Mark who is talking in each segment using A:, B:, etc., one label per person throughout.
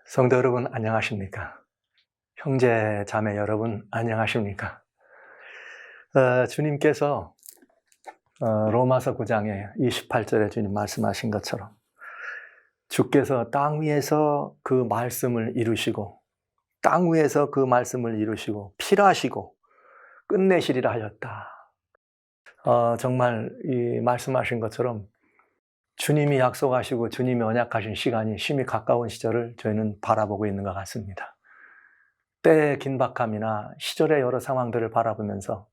A: 성도 여러분 안녕하십니까? 형제 자매 여러분 안녕하십니까? 주님께서 로마서 9장에 28절에 주님 말씀하신 것처럼 주께서 땅 위에서 그 말씀을 이루시고 땅 위에서 그 말씀을 이루시고 필하시고 끝내시리라 하였다. 정말 이 말씀하신 것처럼 주님이 약속하시고 주님이 언약하신 시간이 심히 가까운 시절을 저희는 바라보고 있는 것 같습니다. 때의 긴박함이나 시절의 여러 상황들을 바라보면서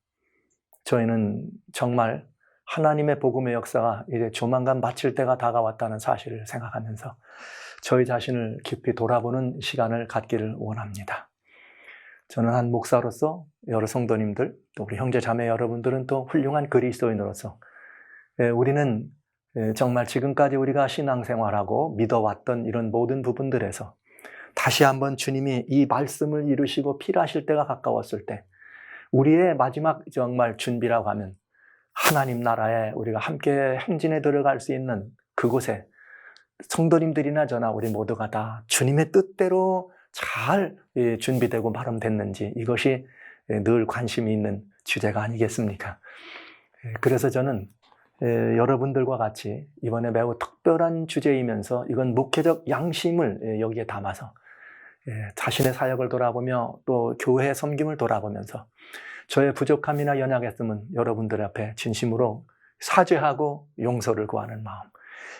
A: 저희는 정말 하나님의 복음의 역사가 이제 조만간 마칠 때가 다가왔다는 사실을 생각하면서 저희 자신을 깊이 돌아보는 시간을 갖기를 원합니다. 저는 한 목사로서 여러 성도님들, 또 우리 형제 자매 여러분들은 또 훌륭한 그리스도인으로서 우리는 정말 지금까지 우리가 신앙생활하고 믿어왔던 이런 모든 부분들에서 다시 한번 주님이 이 말씀을 이루시고 필하실 때가 가까웠을 때 우리의 마지막 정말 준비라고 하면 하나님 나라에 우리가 함께 행진에 들어갈 수 있는 그곳에 성도님들이나 저나 우리 모두가 다 주님의 뜻대로 잘 준비되고 마련됐는지 이것이 늘 관심이 있는 주제가 아니겠습니까? 그래서 저는 여러분들과 같이 이번에 매우 특별한 주제이면서 이건 목회적 양심을 여기에 담아서 자신의 사역을 돌아보며 또 교회 섬김을 돌아보면서 저의 부족함이나 연약했음은 여러분들 앞에 진심으로 사죄하고 용서를 구하는 마음,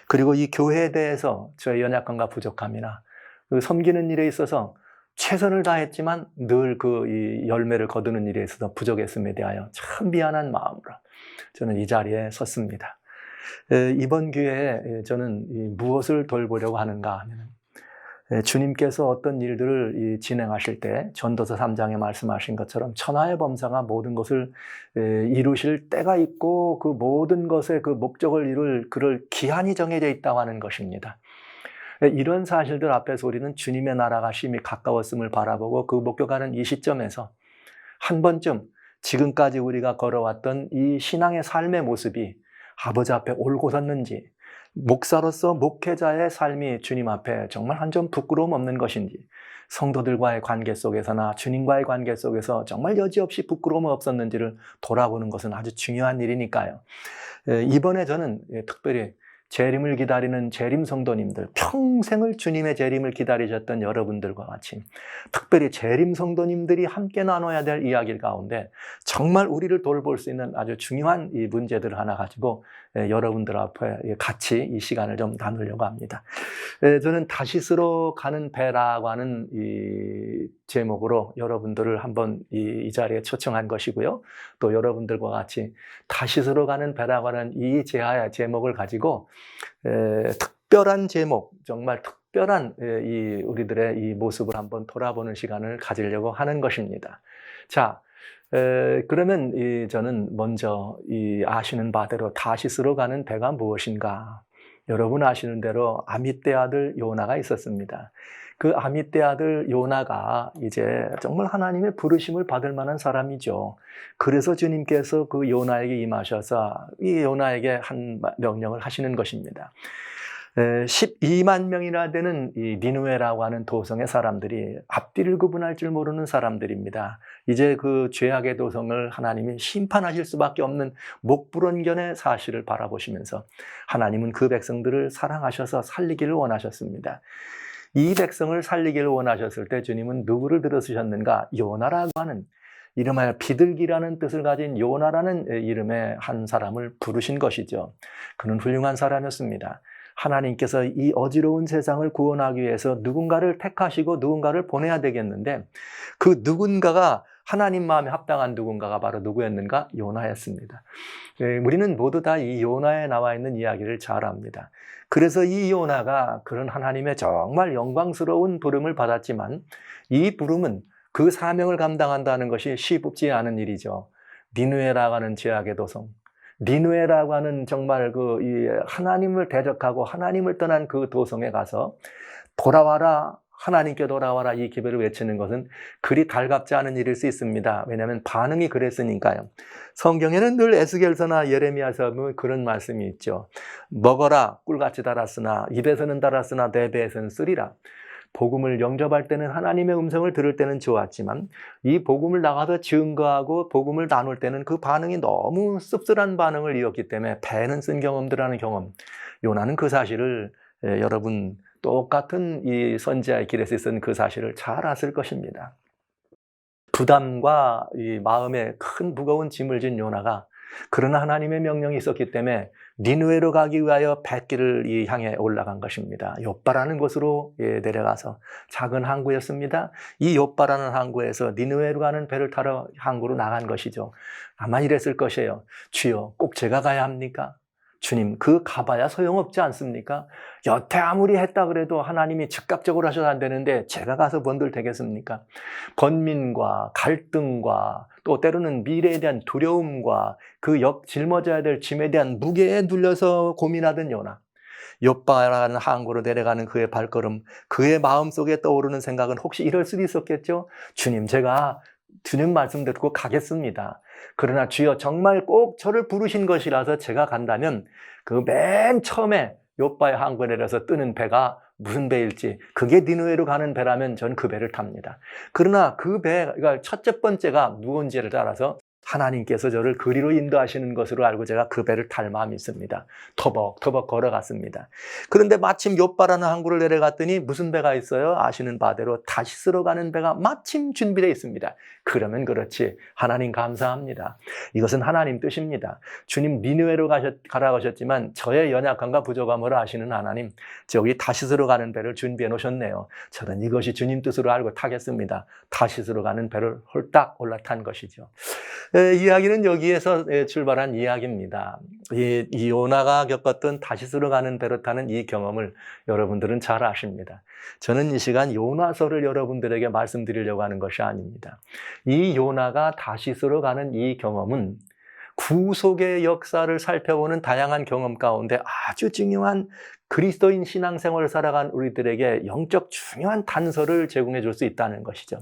A: 그리고 이 교회에 대해서 저의 연약함과 부족함이나 그 섬기는 일에 있어서 최선을 다했지만 늘 그 열매를 거두는 일에 있어서 부족했음에 대하여 참 미안한 마음으로 저는 이 자리에 섰습니다. 이번 기회에 저는 무엇을 돌보려고 하는가 하면 주님께서 어떤 일들을 진행하실 때 전도서 3장에 말씀하신 것처럼 천하의 범사가 모든 것을 이루실 때가 있고 그 모든 것의 그 목적을 이룰 그럴 기한이 정해져 있다고 하는 것입니다. 이런 사실들 앞에서 우리는 주님의 나라가 심히 가까웠음을 바라보고 그 목격하는 이 시점에서 한 번쯤 지금까지 우리가 걸어왔던 이 신앙의 삶의 모습이 아버지 앞에 옳고 섰는지, 목사로서 목회자의 삶이 주님 앞에 정말 한 점 부끄러움 없는 것인지, 성도들과의 관계 속에서나 주님과의 관계 속에서 정말 여지없이 부끄러움이 없었는지를 돌아보는 것은 아주 중요한 일이니까요. 이번에 저는 특별히 재림을 기다리는 재림 성도님들, 평생을 주님의 재림을 기다리셨던 여러분들과 같이 특별히 재림 성도님들이 함께 나눠야 될 이야기 가운데 정말 우리를 돌볼 수 있는 아주 중요한 이 문제들을 하나 가지고 여러분들 앞에 같이 이 시간을 좀 나누려고 합니다. 저는 다시스로 가는 배라고 하는 이 제목으로 여러분들을 한번 이 자리에 초청한 것이고요. 또 여러분들과 같이 다시스로 가는 배라고 하는 이 제목을 가지고 특별한 제목, 정말 특별한 이 우리들의 이 모습을 한번 돌아보는 시간을 가지려고 하는 것입니다. 자, 그러면 저는 먼저 아시는 바대로 다시스로 가는 배가 무엇인가? 여러분 아시는 대로 아미떼 아들 요나가 있었습니다. 그 아미떼 아들 요나가 이제 정말 하나님의 부르심을 받을 만한 사람이죠. 그래서 주님께서 그 요나에게 임하셔서 이 요나에게 한 명령을 하시는 것입니다. 12만 명이나 되는 이 니느웨라고 하는 도성의 사람들이 앞뒤를 구분할 줄 모르는 사람들입니다. 이제 그 죄악의 도성을 하나님이 심판하실 수밖에 없는 목불원견의 사실을 바라보시면서 하나님은 그 백성들을 사랑하셔서 살리기를 원하셨습니다. 이 백성을 살리기를 원하셨을 때 주님은 누구를 들어쓰셨는가? 요나라고 하는, 이름하여 비둘기라는 뜻을 가진 요나라는 이름의 한 사람을 부르신 것이죠. 그는 훌륭한 사람이었습니다. 하나님께서 이 어지러운 세상을 구원하기 위해서 누군가를 택하시고 누군가를 보내야 되겠는데 그 누군가가 하나님 마음에 합당한 누군가가 바로 누구였는가? 요나였습니다. 우리는 모두 다 이 요나에 나와 있는 이야기를 잘 압니다. 그래서 이 요나가 그런 하나님의 정말 영광스러운 부름을 받았지만 이 부름은 그 사명을 감당한다는 것이 쉽지 않은 일이죠. 니느웨라고 하는 죄악의 도성, 니느웨라고 하는 정말 하나님을 대적하고 하나님을 떠난 그 도성에 가서 돌아와라, 하나님께 돌아와라 이 기별을 외치는 것은 그리 달갑지 않은 일일 수 있습니다. 왜냐하면 반응이 그랬으니까요. 성경에는 늘 에스겔서나 예레미야서 보면 그런 말씀이 있죠. 먹어라, 꿀같이 달았으나 입에서는 달았으나 내 배에서는 쓰리라. 복음을 영접할 때는 하나님의 음성을 들을 때는 좋았지만 이 복음을 나가서 증거하고 복음을 나눌 때는 그 반응이 너무 씁쓸한 반응을 이었기 때문에 배는 쓴 경험들하는 경험. 요나는 그 사실을 여러분 똑같은 이 선지자의 길에서 있었던 그 사실을 잘 아실 것입니다. 부담과 이 마음에 큰 무거운 짐을 진 요나가 그러나 하나님의 명령이 있었기 때문에 니느웨로 가기 위하여 뱃길을 향해 올라간 것입니다. 욥바라는 곳으로 내려가서 작은 항구였습니다. 이 욥바라는 항구에서 니느웨로 가는 배를 타러 항구로 나간 것이죠. 아마 이랬을 것이에요. 주여, 꼭 제가 가야 합니까? 주님, 그 가봐야 소용없지 않습니까? 여태 아무리 했다 그래도 하나님이 즉각적으로 하셔도 안 되는데 제가 가서 뭔들 되겠습니까? 번민과 갈등과 또 때로는 미래에 대한 두려움과 그 짊어져야 될 짐에 대한 무게에 눌려서 고민하던 요나. 욥바라는 항구로 내려가는 그의 발걸음, 그의 마음속에 떠오르는 생각은 혹시 이럴 수도 있었겠죠? 주님, 제가 주님 말씀 듣고 가겠습니다. 그러나 주여 정말 꼭 저를 부르신 것이라서 제가 간다면 그 맨 처음에 욥바의 항구에 내려서 뜨는 배가 무슨 배일지, 그게 니느웨로 가는 배라면 전 그 배를 탑니다. 그러나 그 배가 첫째 번째가 무언지를 따라서 하나님께서 저를 그리로 인도하시는 것으로 알고 제가 그 배를 탈 마음이 있습니다. 터벅터벅 걸어갔습니다. 그런데 마침 욥바라는 항구를 내려갔더니 무슨 배가 있어요? 아시는 바대로 다시스로 가는 배가 마침 준비되어 있습니다. 그러면 그렇지. 하나님 감사합니다. 이것은 하나님 뜻입니다. 주님 니느웨로 가라고 하셨지만 저의 연약함과 부족함을 아시는 하나님, 저기 다시스로 가는 배를 준비해 놓으셨네요. 저는 이것이 주님 뜻으로 알고 타겠습니다. 다시스로 가는 배를 홀딱 올라탄 것이죠. 이야기는 여기에서 출발한 이야기입니다. 이 요나가 겪었던 다시스로 가는 배로 타는 이 경험을 여러분들은 잘 아십니다. 저는 이 시간 요나서를 여러분들에게 말씀드리려고 하는 것이 아닙니다. 이 요나가 다시스로 가는 이 경험은 구속의 역사를 살펴보는 다양한 경험 가운데 아주 중요한 그리스도인 신앙생활을 살아간 우리들에게 영적 중요한 단서를 제공해 줄 수 있다는 것이죠.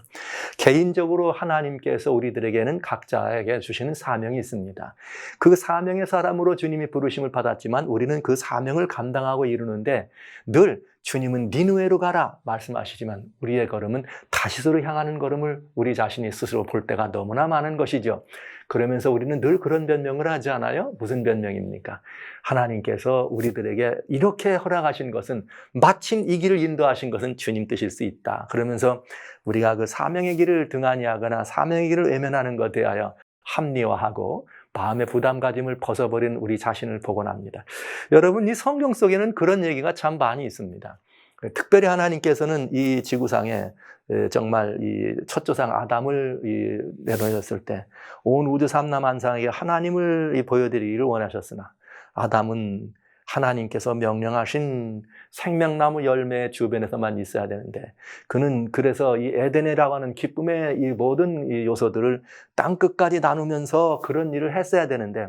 A: 개인적으로 하나님께서 우리들에게는 각자에게 주시는 사명이 있습니다. 그 사명의 사람으로 주님이 부르심을 받았지만 우리는 그 사명을 감당하고 이루는데 늘 주님은 니느웨로 가라 말씀하시지만 우리의 걸음은 다시스로 향하는 걸음을 우리 자신이 스스로 볼 때가 너무나 많은 것이죠. 그러면서 우리는 늘 그런 변명을 하지 않아요? 무슨 변명입니까? 하나님께서 우리들에게 이렇게 허락하신 것은 마침 이 길을 인도하신 것은 주님 뜻일 수 있다. 그러면서 우리가 그 사명의 길을 등한히 하거나 사명의 길을 외면하는 것에 대하여 합리화하고 마음의 부담가짐을 벗어버린 우리 자신을 복원합니다. 여러분, 이 성경 속에는 그런 얘기가 참 많이 있습니다. 특별히 하나님께서는 이 지구상에 정말 이 첫 조상 아담을 내놓으셨을 때 온 우주 삼라만상에게 하나님을 보여드리기를 원하셨으나 아담은 하나님께서 명령하신 생명나무 열매 주변에서만 있어야 되는데 그는 그래서 이 에덴이라고 하는 기쁨의 이 모든 이 요소들을 땅 끝까지 나누면서 그런 일을 했어야 되는데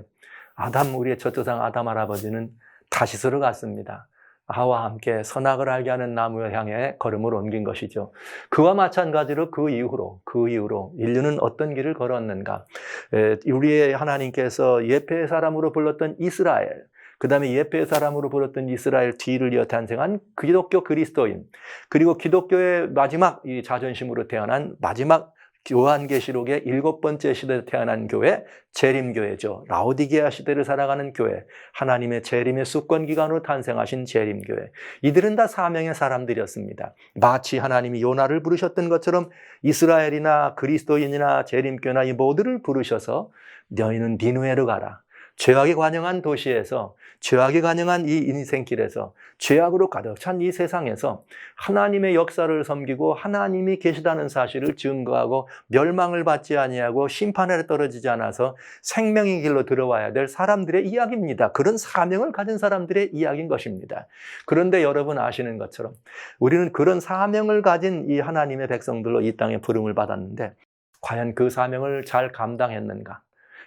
A: 우리의 첫 조상 아담 할아버지는 다시스로 갔습니다. 하와 함께 선악을 알게 하는 나무를 향해 걸음을 옮긴 것이죠. 그와 마찬가지로 그 이후로 인류는 어떤 길을 걸었는가? 우리의 하나님께서 예배의 사람으로 불렀던 이스라엘, 그 다음에 예배의 사람으로 불렀던 이스라엘 뒤를 이어 탄생한 기독교 그리스도인, 그리고 기독교의 마지막 이 자존심으로 태어난 마지막 요한계시록의 7번째 시대에 태어난 교회, 재림교회죠. 라오디게아 시대를 살아가는 교회, 하나님의 재림의 수권기관으로 탄생하신 재림교회. 이들은 다 사명의 사람들이었습니다. 마치 하나님이 요나를 부르셨던 것처럼 이스라엘이나 그리스도인이나 재림교회나 이 모두를 부르셔서 너희는 니느웨로 가라. 죄악이 관영한 도시에서, 죄악이 관영한 이 인생길에서, 죄악으로 가득 찬 이 세상에서 하나님의 역사를 섬기고 하나님이 계시다는 사실을 증거하고 멸망을 받지 아니하고 심판에 떨어지지 않아서 생명의 길로 들어와야 될 사람들의 이야기입니다. 그런 사명을 가진 사람들의 이야기인 것입니다. 그런데 여러분 아시는 것처럼 우리는 그런 사명을 가진 이 하나님의 백성들로 이 땅에 부름을 받았는데 과연 그 사명을 잘 감당했는가?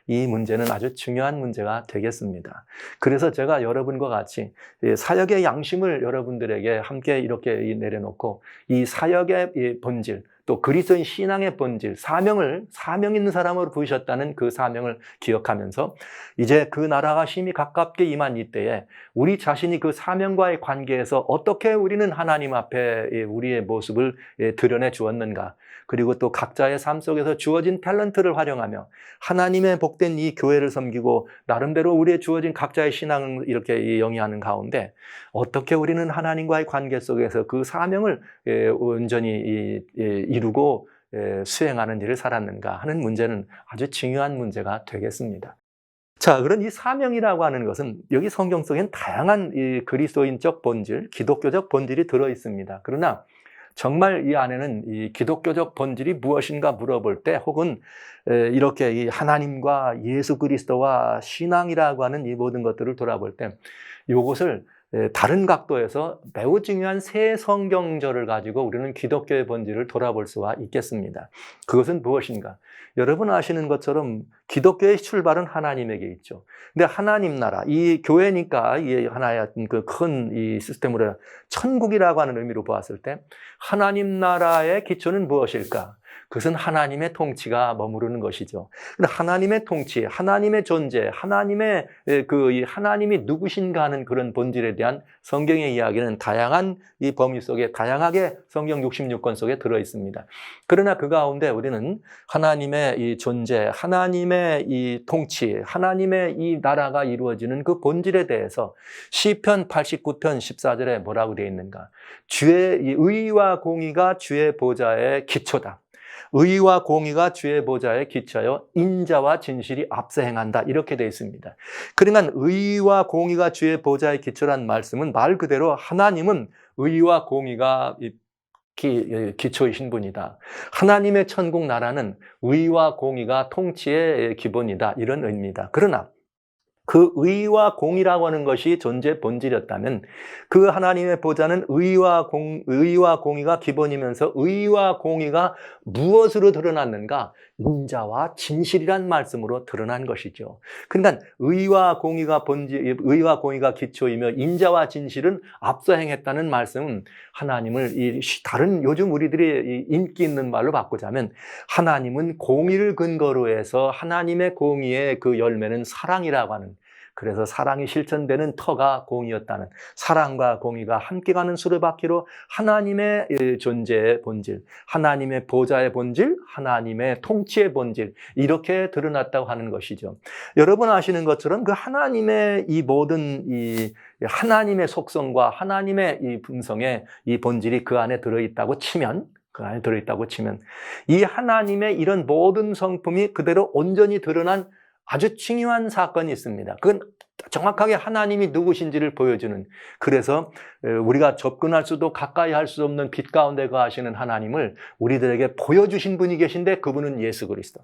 A: 이 문제는 아주 중요한 문제가 되겠습니다. 그래서 제가 여러분과 같이 사역의 양심을 여러분들에게 함께 이렇게 내려놓고 이 사역의 본질, 또 그리스도인 신앙의 본질, 사명 있는 사람으로 부르셨다는 그 사명을 기억하면서 이제 그 나라가 심히 가깝게 임한 이때에 우리 자신이 그 사명과의 관계에서 어떻게 우리는 하나님 앞에 우리의 모습을 드러내 주었는가, 그리고 또 각자의 삶 속에서 주어진 탤런트를 활용하며 하나님의 복된 이 교회를 섬기고 나름대로 우리의 주어진 각자의 신앙을 이렇게 영위하는 가운데 어떻게 우리는 하나님과의 관계 속에서 그 사명을 온전히 이루고 수행하는 일을 살았는가 하는 문제는 아주 중요한 문제가 되겠습니다. 자, 그런 이 사명이라고 하는 것은 여기 성경 속엔 다양한 이 그리스도인적 본질, 기독교적 본질이 들어 있습니다. 그러나 정말 이 안에는 이 기독교적 본질이 무엇인가 물어볼 때, 혹은 이렇게 이 하나님과 예수 그리스도와 신앙이라고 하는 이 모든 것들을 돌아볼 때 이것을 다른 각도에서 매우 중요한 새 성경절을 가지고 우리는 기독교의 본질을 돌아볼 수가 있겠습니다. 그것은 무엇인가? 여러분 아시는 것처럼 기독교의 출발은 하나님에게 있죠. 근데 하나님 나라, 이 교회니까 이 하나의 그 큰 이 시스템으로 천국이라고 하는 의미로 보았을 때 하나님 나라의 기초는 무엇일까? 그것은 하나님의 통치가 머무르는 것이죠. 하나님의 통치, 하나님의 존재, 하나님의 이 하나님이 누구신가 하는 그런 본질에 대한 성경의 이야기는 다양한 이 범위 속에 다양하게 성경 66권 속에 들어 있습니다. 그러나 그 가운데 우리는 하나님의 이 존재, 하나님의 이 통치, 하나님의 이 나라가 이루어지는 그 본질에 대해서 시편 89편 14절에 뭐라고 되어 있는가? 주의 이 의와 공의가 주의 보좌의 기초다. 의와 공의가 주의 보좌에 기초하여 인자와 진실이 앞서 행한다. 이렇게 되어 있습니다. 그러니까 의와 공의가 주의 보좌에 기초란 말씀은 말 그대로 하나님은 의와 공의가 기초이신 분이다. 하나님의 천국 나라는 의와 공의가 통치의 기본이다. 이런 의미입니다. 그러나 그 의와 공의라고 하는 것이 존재 본질이었다면 그 하나님의 보좌는 의와 공의가 기본이면서 의와 공의가 무엇으로 드러났는가? 인자와 진실이란 말씀으로 드러난 것이죠. 그러니까 의와 공의가 기초이며 인자와 진실은 앞서 행했다는 말씀은 하나님을 다른 요즘 우리들이 인기 있는 말로 바꾸자면 하나님은 공의를 근거로 해서 하나님의 공의의 그 열매는 사랑이라고 하는, 그래서 사랑이 실천되는 터가 공의였다는, 사랑과 공의가 함께 가는 수레바퀴로 하나님의 존재의 본질, 하나님의 보좌의 본질, 하나님의 통치의 본질, 이렇게 드러났다고 하는 것이죠. 여러분 아시는 것처럼 그 하나님의 이 모든 이 하나님의 속성과 하나님의 이 분성의 이 본질이 그 안에 들어있다고 치면, 이 하나님의 이런 모든 성품이 그대로 온전히 드러난 아주 중요한 사건이 있습니다. 그건 정확하게 하나님이 누구신지를 보여주는, 그래서 우리가 접근할 수도 가까이 할 수 없는 빛 가운데 거하시는 하나님을 우리들에게 보여주신 분이 계신데 그분은 예수 그리스도.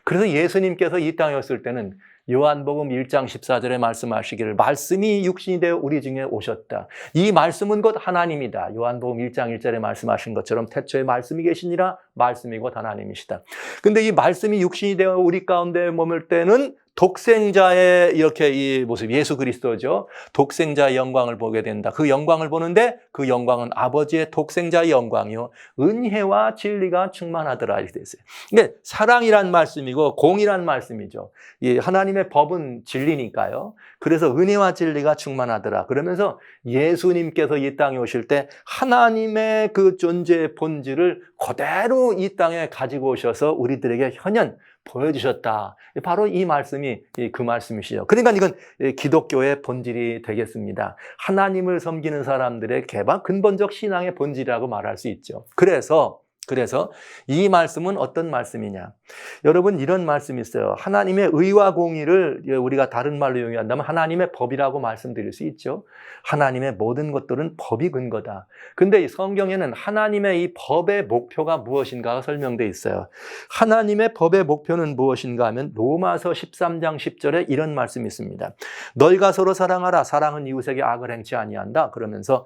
A: 그래서 예수님께서 이 땅에 왔을 때는 요한복음 1장 14절에 말씀하시기를 말씀이 육신이 되어 우리 중에 오셨다. 이 말씀은 곧 하나님이다. 요한복음 1장 1절에 말씀하신 것처럼 태초에 말씀이 계시니라, 말씀이 곧 하나님이시다. 근데 이 말씀이 육신이 되어 우리 가운데 머물 때는 독생자의 이렇게 이 모습, 예수 그리스도죠. 독생자의 영광을 보게 된다. 그 영광을 보는데 그 영광은 아버지의 독생자의 영광이요 은혜와 진리가 충만하더라 이렇게 됐어요. 이게 사랑이란 말씀이고 공이란 말씀이죠. 이 하나님의 법은 진리니까요. 그래서 은혜와 진리가 충만하더라. 그러면서 예수님께서 이 땅에 오실 때 하나님의 그 존재의 본질을 그대로 이 땅에 가지고 오셔서 우리들에게 현현 보여주셨다. 바로 이 말씀이 그 말씀이시죠. 그러니까 이건 기독교의 본질이 되겠습니다. 하나님을 섬기는 사람들의 근본적 신앙의 본질이라고 말할 수 있죠. 그래서 이 말씀은 어떤 말씀이냐? 여러분 이런 말씀이 있어요. 하나님의 의와 공의를 우리가 다른 말로 용어한다면 하나님의 법이라고 말씀드릴 수 있죠. 하나님의 모든 것들은 법이 근거다. 근데 이 성경에는 하나님의 이 법의 목표가 무엇인가가 설명되어 있어요. 하나님의 법의 목표는 무엇인가 하면 로마서 13장 10절에 이런 말씀이 있습니다. 너희가 서로 사랑하라. 사랑은 이웃에게 악을 행치 아니한다. 그러면서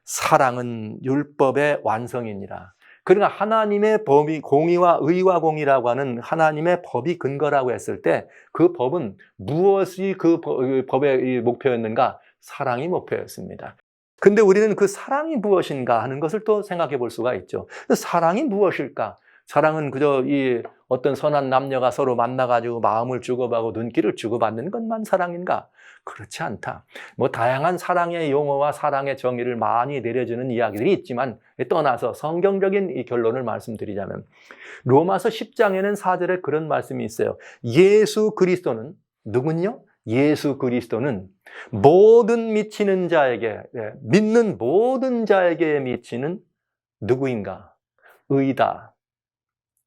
A: 사랑은 율법의 완성이니라. 그러니까 하나님의 법이 공의와 의와 공의라고 하는 하나님의 법이 근거라고 했을 때 그 법은 무엇이 그 법의 목표였는가? 사랑이 목표였습니다. 근데 우리는 그 사랑이 무엇인가 하는 것을 또 생각해 볼 수가 있죠. 사랑이 무엇일까? 사랑은 그저 이 어떤 선한 남녀가 서로 만나가지고 마음을 주고받고 눈길을 주고받는 것만 사랑인가? 그렇지 않다. 뭐 다양한 사랑의 용어와 사랑의 정의를 많이 내려주는 이야기들이 있지만 떠나서 성경적인 이 결론을 말씀드리자면 로마서 10장에는 4절에 그런 말씀이 있어요. 예수 그리스도는 누군요? 예수 그리스도는 모든 미치는 자에게, 믿는 모든 자에게 미치는 누구인가? 의다.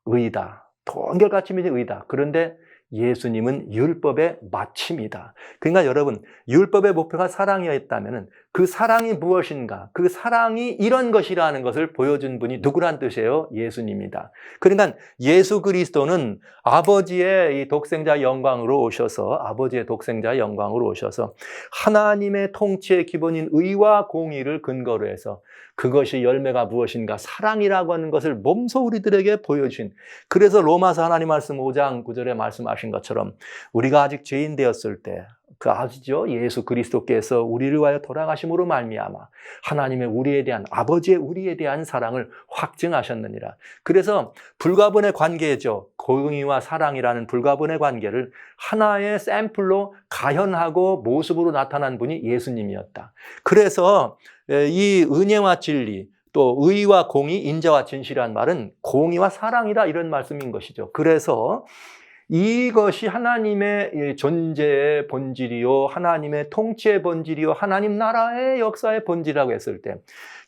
A: 의다. 동결같이 믿는 의다. 그런데 예수님은 율법의 마침이다. 그러니까 여러분, 율법의 목표가 사랑이었다면 그 사랑이 무엇인가? 그 사랑이 이런 것이라는 것을 보여준 분이 누구란 뜻이에요? 예수님이다. 그러니까 예수 그리스도는 아버지의 이 독생자 영광으로 오셔서 하나님의 통치의 기본인 의와 공의를 근거로 해서 그것이 열매가 무엇인가? 사랑이라고 하는 것을 몸소 우리들에게 보여준. 그래서 로마서 하나님 말씀 5장 9절에 말씀하신 것처럼 우리가 아직 죄인 되었을 때 그 아시죠? 예수 그리스도께서 우리를 위하여 돌아가심으로 말미암아 하나님의 우리에 대한 아버지의 우리에 대한 사랑을 확증하셨느니라. 그래서 불가분의 관계죠. 공의와 사랑이라는 불가분의 관계를 하나의 샘플로 가현하고 모습으로 나타난 분이 예수님이었다. 그래서 이 은혜와 진리 또 의와 공의, 인자와 진실이란 말은 공의와 사랑이다 이런 말씀인 것이죠. 그래서 이것이 하나님의 존재의 본질이요, 하나님의 통치의 본질이요, 하나님 나라의 역사의 본질이라고 했을 때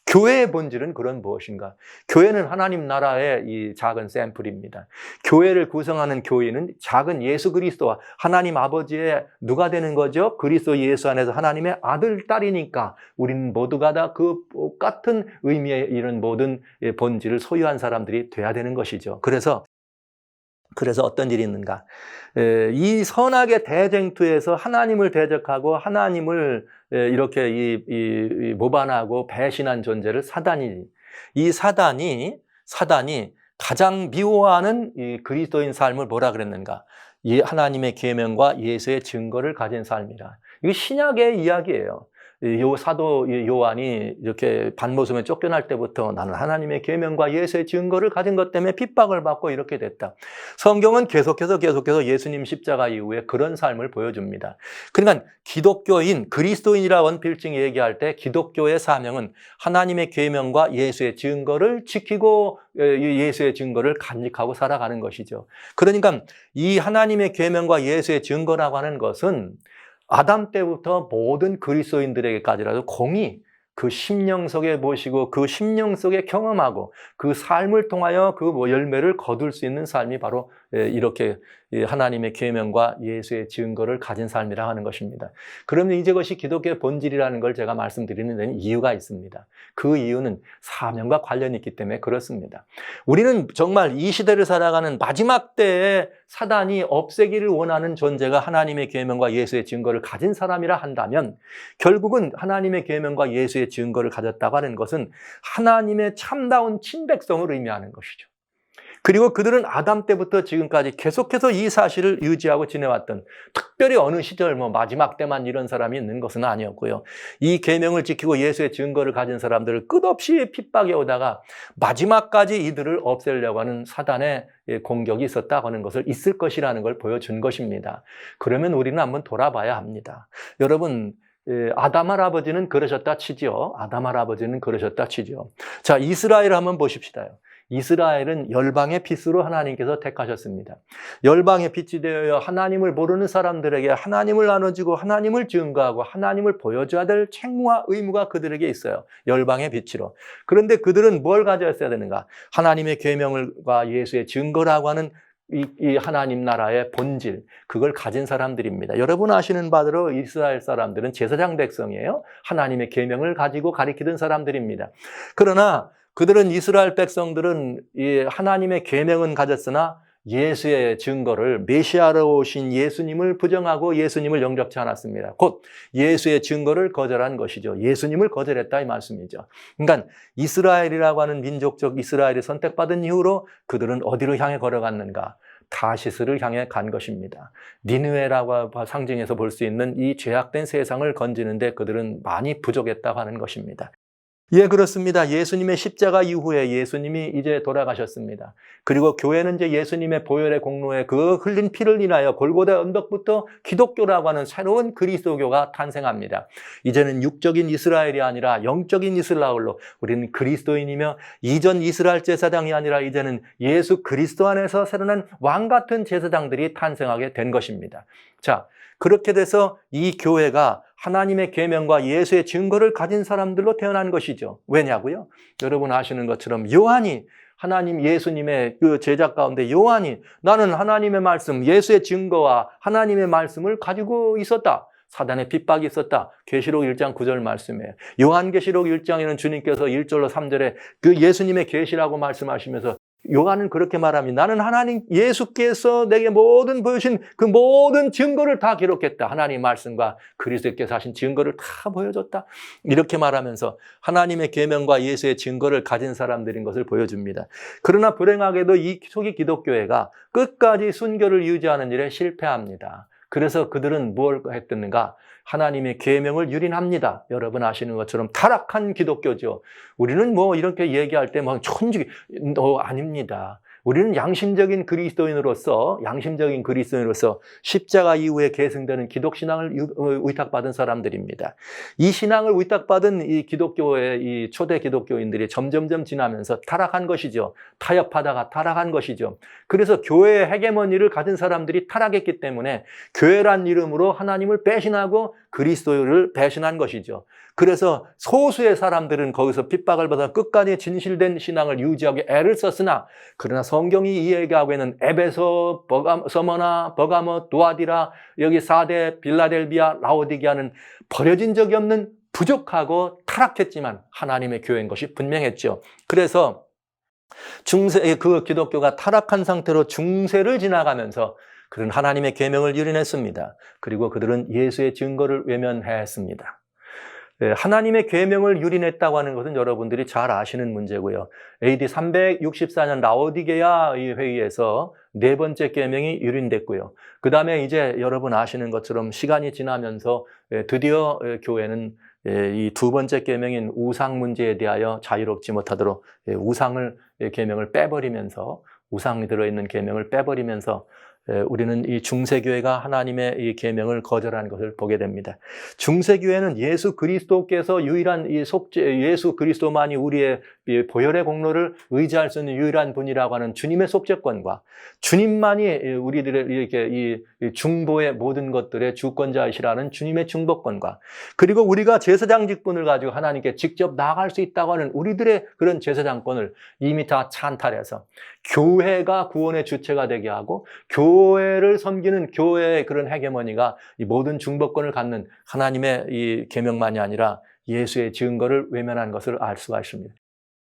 A: 교회의 본질은 그런 무엇인가? 교회는 하나님 나라의 이 작은 샘플입니다. 교회를 구성하는 교회는 작은 예수 그리스도와 하나님 아버지의 누가 되는 거죠? 그리스도 예수 안에서 하나님의 아들, 딸이니까 우리는 모두가 다 그 똑같은 의미의 이런 모든 본질을 소유한 사람들이 돼야 되는 것이죠. 그래서 어떤 일이 있는가? 이 선악의 대쟁투에서 하나님을 대적하고 하나님을 이렇게 모반하고 배신한 존재를 이 사단이 가장 미워하는 이 그리스도인 삶을 뭐라 그랬는가? 이 하나님의 계명과 예수의 증거를 가진 삶이라. 이게 신약의 이야기예요. 사도 요한이 이렇게 반모섬에 쫓겨날 때부터 나는 하나님의 계명과 예수의 증거를 가진 것 때문에 핍박을 받고 이렇게 됐다. 성경은 계속해서 예수님 십자가 이후에 그런 삶을 보여줍니다. 그러니까 기독교인, 그리스도인이라는 필칭 얘기할 때 기독교의 사명은 하나님의 계명과 예수의 증거를 지키고 예수의 증거를 간직하고 살아가는 것이죠. 그러니까 이 하나님의 계명과 예수의 증거라고 하는 것은 아담 때부터 모든 그리스도인들에게까지라도 공의, 그 심령 속에 모시고 그 심령 속에 경험하고 그 삶을 통하여 그 열매를 거둘 수 있는 삶이 바로 이렇게 하나님의 계명과 예수의 증거를 가진 삶이라 하는 것입니다. 그러면 이것이 기독교의 본질이라는 걸 제가 말씀드리는 데는 이유가 있습니다. 그 이유는 사명과 관련이 있기 때문에 그렇습니다. 우리는 정말 이 시대를 살아가는 마지막 때에 사단이 없애기를 원하는 존재가 하나님의 계명과 예수의 증거를 가진 사람이라 한다면 결국은 하나님의 계명과 예수의 증거를 가졌다고 하는 것은 하나님의 참다운 친백성을 의미하는 것이죠. 그리고 그들은 아담 때부터 지금까지 계속해서 이 사실을 유지하고 지내왔던, 특별히 어느 시절 마지막 때만 이런 사람이 있는 것은 아니었고요. 이 계명을 지키고 예수의 증거를 가진 사람들을 끝없이 핍박해 오다가 마지막까지 이들을 없애려고 하는 사단의 공격이 있었다고 하는 것을 있을 것이라는 걸 보여준 것입니다. 그러면 우리는 한번 돌아봐야 합니다. 여러분, 아담 할아버지는 그러셨다 치죠. 자, 이스라엘 한번 보십시다요. 이스라엘은 열방의 빛으로 하나님께서 택하셨습니다. 열방의 빛이 되어 하나님을 모르는 사람들에게 하나님을 나눠주고 하나님을 증거하고 하나님을 보여줘야 될 책무와 의무가 그들에게 있어요. 열방의 빛으로. 그런데 그들은 뭘 가져야 되는가? 하나님의 계명과 예수의 증거라고 하는 이 하나님 나라의 본질, 그걸 가진 사람들입니다. 여러분 아시는 바대로 이스라엘 사람들은 제사장 백성이에요. 하나님의 계명을 가지고 가리키던 사람들입니다. 그러나 그들은 이스라엘 백성들은 이 하나님의 계명은 가졌으나 예수의 증거를, 메시아로 오신 예수님을 부정하고 예수님을 영접치 않았습니다. 곧 예수의 증거를 거절한 것이죠. 예수님을 거절했다 이 말씀이죠. 그러니까 이스라엘이라고 하는 민족적 이스라엘이 선택받은 이후로 그들은 어디로 향해 걸어갔는가? 타시스를 향해 간 것입니다. 니느웨라고 상징해서 볼 수 있는 이 죄악된 세상을 건지는데 그들은 많이 부족했다고 하는 것입니다. 예, 그렇습니다. 예수님의 십자가 이후에 예수님이 이제 돌아가셨습니다. 그리고 교회는 이제 예수님의 보혈의 공로에 그 흘린 피를 인하여 골고다 언덕부터 기독교라고 하는 새로운 그리스도교가 탄생합니다. 이제는 육적인 이스라엘이 아니라 영적인 이스라엘로 우리는 그리스도인이며 이전 이스라엘 제사장이 아니라 이제는 예수 그리스도 안에서 새로운 왕 같은 제사장들이 탄생하게 된 것입니다. 자, 그렇게 돼서 이 교회가 하나님의 계명과 예수의 증거를 가진 사람들로 태어난 것이죠. 왜냐고요? 여러분 아시는 것처럼 요한이 하나님 예수님의 그 제자 가운데 요한이 나는 하나님의 말씀, 예수의 증거와 하나님의 말씀을 가지고 있었다. 사단의 핍박이 있었다. 계시록 1장 9절 말씀이에요. 요한계시록 1장에는 주님께서 1절로 3절에 그 예수님의 계시라고 말씀하시면서 요한은 그렇게 말합니다. 나는 하나님 예수께서 내게 모든 보여주신 그 모든 증거를 다 기록했다. 하나님 말씀과 그리스도께서 하신 증거를 다 보여줬다. 이렇게 말하면서 하나님의 계명과 예수의 증거를 가진 사람들인 것을 보여줍니다. 그러나 불행하게도 이 초기 기독교회가 끝까지 순교를 유지하는 일에 실패합니다. 그래서 그들은 뭘 했었는가? 하나님의 계명을 유린합니다. 여러분 아시는 것처럼 타락한 기독교죠. 우리는 뭐 이렇게 얘기할 때 뭐 천주교 아닙니다. 우리는 양심적인 그리스도인으로서 십자가 이후에 계승되는 기독신앙을 위탁받은 사람들입니다. 이 신앙을 위탁받은 이 기독교의 이 초대 기독교인들이 점점점 지나면서 타락한 것이죠. 타협하다가 타락한 것이죠. 그래서 교회의 헤게모니를 가진 사람들이 타락했기 때문에 교회란 이름으로 하나님을 배신하고 그리스도를 배신한 것이죠. 그래서 소수의 사람들은 거기서 핍박을 받아 끝까지 진실된 신앙을 유지하기 애를 썼으나 그러나 성경이 이야기하고 있는 에베소, 서머나, 버가모, 두아디라, 여기 사데, 빌라델비아, 라오디게아는 버려진 적이 없는 부족하고 타락했지만 하나님의 교회인 것이 분명했죠. 그래서 그 기독교가 타락한 상태로 중세를 지나가면서 그들은 하나님의 계명을 유린했습니다. 그리고 그들은 예수의 증거를 외면했습니다. 하나님의 계명을 유린했다고 하는 것은 여러분들이 잘 아시는 문제고요. AD 364년 라오디게아 회의에서 네 번째 계명이 유린됐고요. 그 다음에 이제 여러분 아시는 것처럼 시간이 지나면서 드디어 교회는 이 두 번째 계명인 우상 문제에 대하여 자유롭지 못하도록 우상을 계명을 빼버리면서 우상이 들어있는 계명을 빼버리면서 우리는 이 중세교회가 하나님의 이 계명을 거절한 것을 보게 됩니다. 중세교회는 예수 그리스도께서 유일한 이 예수 그리스도만이 우리의 보혈의 공로를 의지할 수 있는 유일한 분이라고 하는 주님의 속죄권과 주님만이 우리들의 이렇게 이 중보의 모든 것들의 주권자이시라는 주님의 중보권과 그리고 우리가 제사장 직분을 가지고 하나님께 직접 나아갈 수 있다고 하는 우리들의 그런 제사장권을 이미 다 찬탈해서 교회가 구원의 주체가 되게 하고 교회를 섬기는 교회의 그런 헤게모니가 이 모든 중보권을 갖는 하나님의 이 계명만이 아니라 예수의 증거를 외면한 것을 알 수가 있습니다.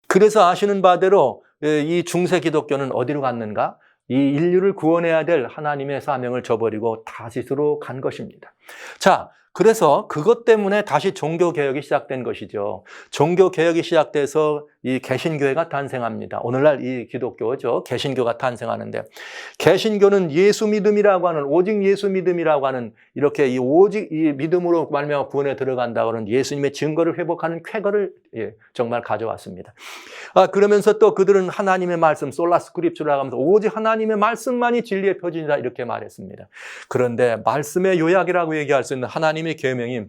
A: 그래서 아시는 바대로 이 중세 기독교는 어디로 갔는가? 이 인류를 구원해야 될 하나님의 사명을 저버리고 다시스로 간 것입니다. 자, 그래서 그것 때문에 다시 종교개혁이 시작된 것이죠. 종교개혁이 시작돼서 이 개신교회가 탄생합니다. 오늘날 이 기독교죠. 개신교가 탄생하는데 개신교는 예수 믿음이라고 하는 오직 예수 믿음이라고 하는 이렇게 이 오직 이 믿음으로 말미암아 구원에 들어간다고 하는 예수님의 증거를 회복하는 쾌거를 정말 가져왔습니다. 그러면서 또 그들은 하나님의 말씀 솔라 스크립처라고 하면서 오직 하나님의 말씀만이 진리의 표준이다 이렇게 말했습니다. 그런데 말씀의 요약이라고 얘기할 수 있는 하나님의 계명이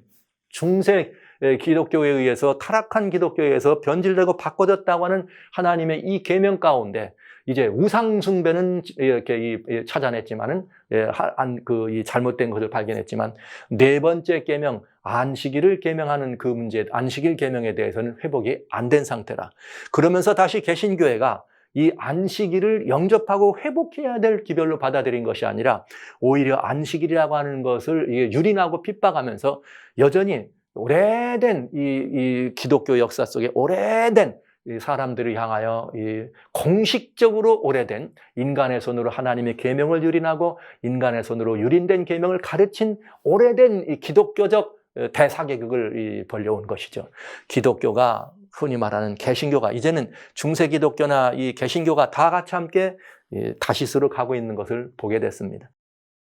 A: 중세 기독교에 의해서 타락한 기독교에 의해서 변질되고 바꿔졌다고 하는 하나님의 이 계명 가운데 이제 우상 숭배는 이렇게 찾아냈지만은 이 잘못된 것을 발견했지만 네 번째 계명 안식일을 계명하는 그 문제 안식일 계명에 대해서는 회복이 안 된 상태라. 그러면서 다시 개신교회가 이 안식일을 영접하고 회복해야 될 기별로 받아들인 것이 아니라 오히려 안식일이라고 하는 것을 유린하고 핍박하면서 여전히 오래된 이 기독교 역사 속에 오래된 사람들을 향하여 공식적으로 오래된 인간의 손으로 하나님의 계명을 유린하고 인간의 손으로 유린된 계명을 가르친 오래된 이 기독교적 대사계극을 벌려온 것이죠. 기독교가 흔히 말하는 개신교가 이제는 중세 기독교나 이 개신교가 다 같이 함께 다시스로 가고 있는 것을 보게 됐습니다.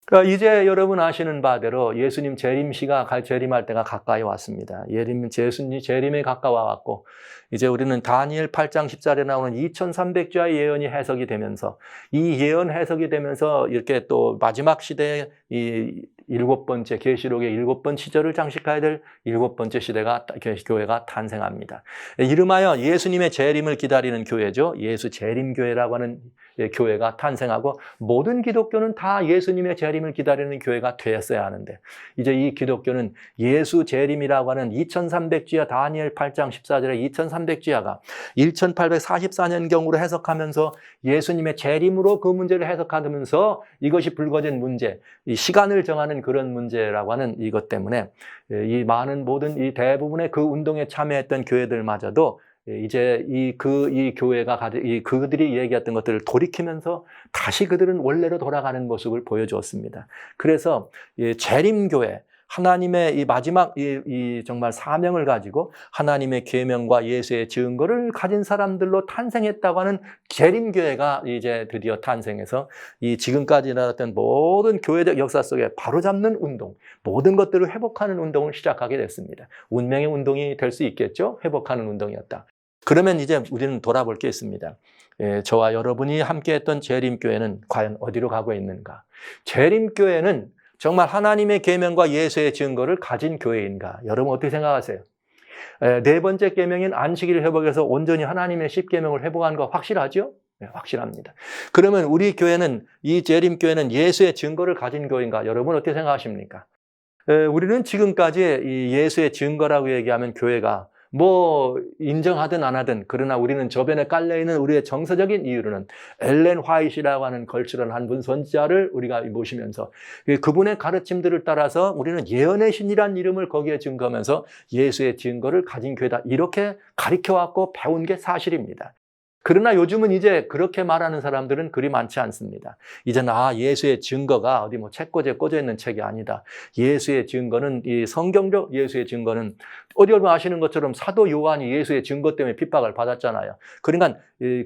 A: 그러니까 이제 여러분 아시는 바대로 예수님 재림시가 재림할 때가 가까이 왔습니다. 예수님 재림에 가까워 왔고 이제 우리는 다니엘 8장 10절에 나오는 2300주의 예언이 해석이 되면서 이 예언 해석이 되면서 이렇게 또 마지막 시대에 이 일곱 번째 계시록의 일곱 번 시절을 장식해야 될 일곱 번째 시대가 교회가 탄생합니다. 이름하여 예수님의 재림을 기다리는 교회죠. 예수 재림교회라고 하는 교회가 탄생하고 모든 기독교는 다 예수님의 재림을 기다리는 교회가 되었어야 하는데 이제 이 기독교는 예수 재림이라고 하는 2300주야 다니엘 8장 14절에 2300주야가 1844년경으로 해석하면서 예수님의 재림으로 그 문제를 해석하면서 이것이 불거진 문제, 이 시간을 정하는 그런 문제라고 하는 이것 때문에 이 많은 모든 이 대부분의 그 운동에 참여했던 교회들마저도 이제 이 교회가 그들이 얘기했던 것들을 돌이키면서 다시 그들은 원래로 돌아가는 모습을 보여주었습니다. 그래서 재림교회, 하나님의 이 마지막 이 정말 사명을 가지고 하나님의 계명과 예수의 증거를 가진 사람들로 탄생했다고 하는 재림교회가 이제 드디어 탄생해서 이 지금까지 나왔던 모든 교회적 역사 속에 바로잡는 운동, 모든 것들을 회복하는 운동을 시작하게 됐습니다. 운명의 운동이 될 수 있겠죠? 회복하는 운동이었다. 그러면 이제 우리는 돌아볼 게 있습니다. 저와 여러분이 함께했던 재림교회는 과연 어디로 가고 있는가? 재림교회는 정말 하나님의 계명과 예수의 증거를 가진 교회인가? 여러분 어떻게 생각하세요? 네 번째 계명인 안식일 회복에서 온전히 하나님의 십계명을 회복한 거 확실하죠? 네, 확실합니다. 그러면 우리 교회는 이 재림교회는 예수의 증거를 가진 교회인가? 여러분 어떻게 생각하십니까? 우리는 지금까지 이 예수의 증거라고 얘기하면 교회가 뭐 인정하든 안 하든 그러나 우리는 저변에 깔려있는 우리의 정서적인 이유로는 엘렌 화이트라고 하는 걸출한 한 분 선지자를 우리가 모시면서 그분의 가르침들을 따라서 우리는 예언의 신이라는 이름을 거기에 증거하면서 예수의 증거를 가진 교회다 이렇게 가르쳐왔고 배운 게 사실입니다. 그러나 요즘은 이제 그렇게 말하는 사람들은 그리 많지 않습니다. 이제는 예수의 증거가 어디 뭐 책꽂이에 꽂혀 있는 책이 아니다. 예수의 증거는 이 성경적 예수의 증거는 어디 여러분 아시는 것처럼 사도 요한이 예수의 증거 때문에 핍박을 받았잖아요. 그러니까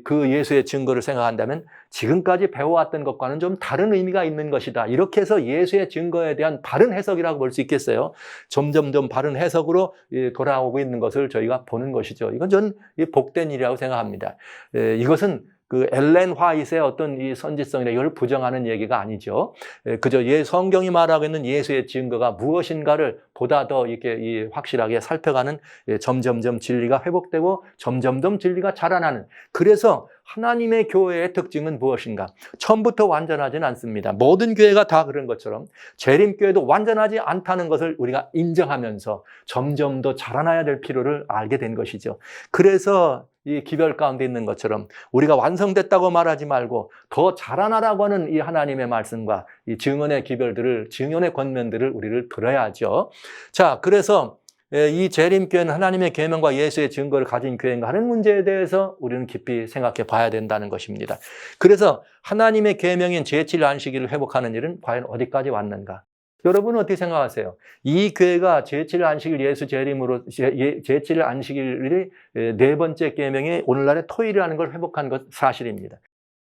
A: 그 예수의 증거를 생각한다면 지금까지 배워왔던 것과는 좀 다른 의미가 있는 것이다. 이렇게 해서 예수의 증거에 대한 바른 해석이라고 볼 수 있겠어요. 점점점 바른 해석으로 돌아오고 있는 것을 저희가 보는 것이죠. 이건 저는 복된 일이라고 생각합니다. 이것은 그 엘렌 화이트의 어떤 이 선지성이나 이걸 부정하는 얘기가 아니죠. 그저 성경이 말하고 있는 예수의 증거가 무엇인가를 보다 더 이렇게 확실하게 살펴가는 점점점 진리가 회복되고 점점점 진리가 자라나는 그래서 하나님의 교회의 특징은 무엇인가? 처음부터 완전하지는 않습니다. 모든 교회가 다 그런 것처럼 재림교회도 완전하지 않다는 것을 우리가 인정하면서 점점 더 자라나야 될 필요를 알게 된 것이죠. 그래서 이 기별 가운데 있는 것처럼 우리가 완성됐다고 말하지 말고 더 자라나라고 하는 이 하나님의 말씀과 이 증언의 기별들을, 증언의 권면들을 우리를 들어야죠. 자, 그래서 이 재림교회는 하나님의 계명과 예수의 증거를 가진 교회인가 하는 문제에 대해서 우리는 깊이 생각해 봐야 된다는 것입니다. 그래서 하나님의 계명인 제7일 안식일을 회복하는 일은 과연 어디까지 왔는가? 여러분은 어떻게 생각하세요? 이 교회가 제7일 안식일 예수 재림으로 제7일 안식일이 네 번째 계명이 오늘날의 토요일이라는 걸 회복한 것 사실입니다.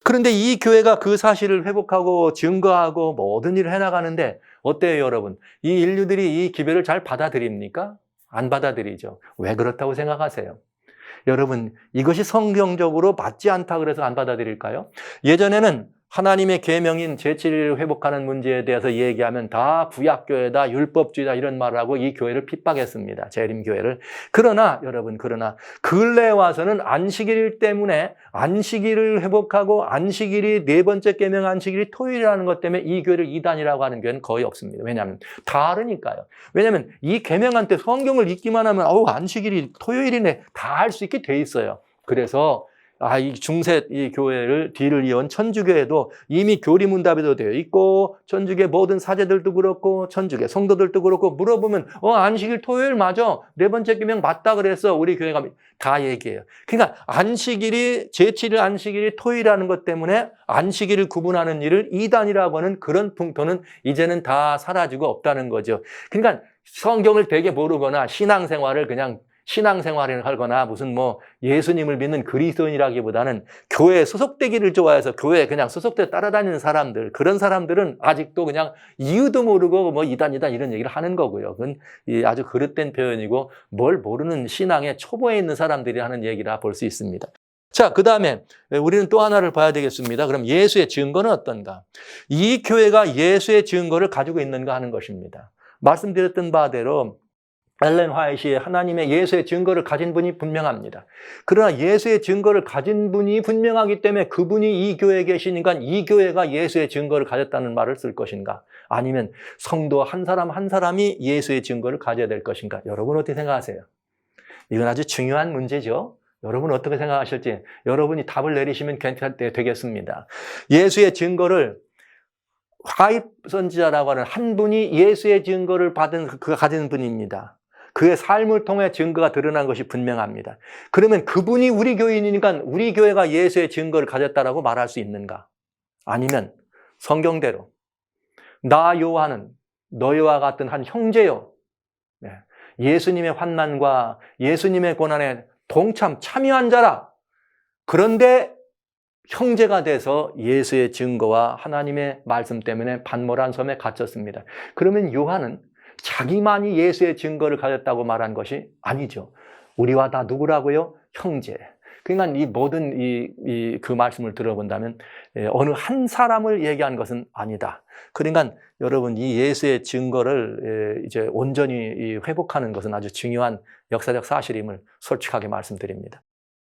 A: 그런데 이 교회가 그 사실을 회복하고 증거하고 모든 일을 해나가는데 어때요, 여러분? 이 인류들이 이 기별을 잘 받아들입니까? 안 받아들이죠. 왜 그렇다고 생각하세요? 여러분, 이것이 성경적으로 맞지 않다 그래서 안 받아들일까요? 예전에는 하나님의 계명인 제7일을 회복하는 문제에 대해서 얘기하면 다 구약교회다, 율법주의다 이런 말을 하고 이 교회를 핍박했습니다. 재림교회를. 그러나 여러분, 근래에 와서는 안식일 때문에 안식일을 회복하고 안식일이 네 번째 계명 안식일이 토요일이라는 것 때문에 이 교회를 이단이라고 하는 교회는 거의 없습니다. 왜냐하면 다르니까요. 왜냐하면 이 계명한테 성경을 읽기만 하면 안식일이 토요일이네 다 할 수 있게 돼 있어요. 그래서 이 중세 이 교회를 뒤를 이은 천주교회도 이미 교리문답에도 되어 있고 천주교 모든 사제들도 그렇고 천주교 성도들도 그렇고 물어보면 안식일 토요일 맞아. 네 번째 계명 맞다 그래서 우리 교회가 다 얘기해요. 그러니까 안식일이 제7일 안식일이 토요일이라는 것 때문에 안식일을 구분하는 일을 이단이라고 하는 그런 풍토는 이제는 다 사라지고 없다는 거죠. 그러니까 성경을 되게 모르거나 신앙생활을 그냥 신앙생활을 하거나 무슨 뭐 예수님을 믿는 그리스도인이라기보다는 교회에 소속되기를 좋아해서 교회에 그냥 소속돼 따라다니는 사람들, 그런 사람들은 아직도 그냥 이유도 모르고 뭐 이단 이런 얘기를 하는 거고요. 그건 아주 그릇된 표현이고 뭘 모르는 신앙의 초보에 있는 사람들이 하는 얘기라 볼 수 있습니다. 자, 그 다음에 우리는 또 하나를 봐야 되겠습니다. 그럼 예수의 증거는 어떤가? 이 교회가 예수의 증거를 가지고 있는가 하는 것입니다. 말씀드렸던 바대로 엘렌 화이트의 하나님의 예수의 증거를 가진 분이 분명합니다. 그러나 예수의 증거를 가진 분이 분명하기 때문에 그분이 이 교회에 계시니까 이 교회가 예수의 증거를 가졌다는 말을 쓸 것인가? 아니면 성도 한 사람 한 사람이 예수의 증거를 가져야 될 것인가? 여러분 어떻게 생각하세요? 이건 아주 중요한 문제죠. 여러분 어떻게 생각하실지 여러분이 답을 내리시면 되겠습니다. 예수의 증거를 화이트 선지자라고 하는 한 분이 예수의 증거를 가진 분입니다. 그의 삶을 통해 증거가 드러난 것이 분명합니다. 그러면 그분이 우리 교인이니까 우리 교회가 예수의 증거를 가졌다라고 말할 수 있는가? 아니면 성경대로 나 요한은 너희와 같은 한 형제요. 예수님의 환난과 예수님의 고난에 참여한 자라. 그런데 형제가 돼서 예수의 증거와 하나님의 말씀 때문에 반모란 섬에 갇혔습니다. 그러면 요한은 자기만이 예수의 증거를 가졌다고 말한 것이 아니죠. 우리와 다 누구라고요? 형제. 그러니까 이 모든 그 말씀을 들어본다면 어느 한 사람을 얘기한 것은 아니다. 그러니까 여러분 이 예수의 증거를 이제 온전히 회복하는 것은 아주 중요한 역사적 사실임을 솔직하게 말씀드립니다.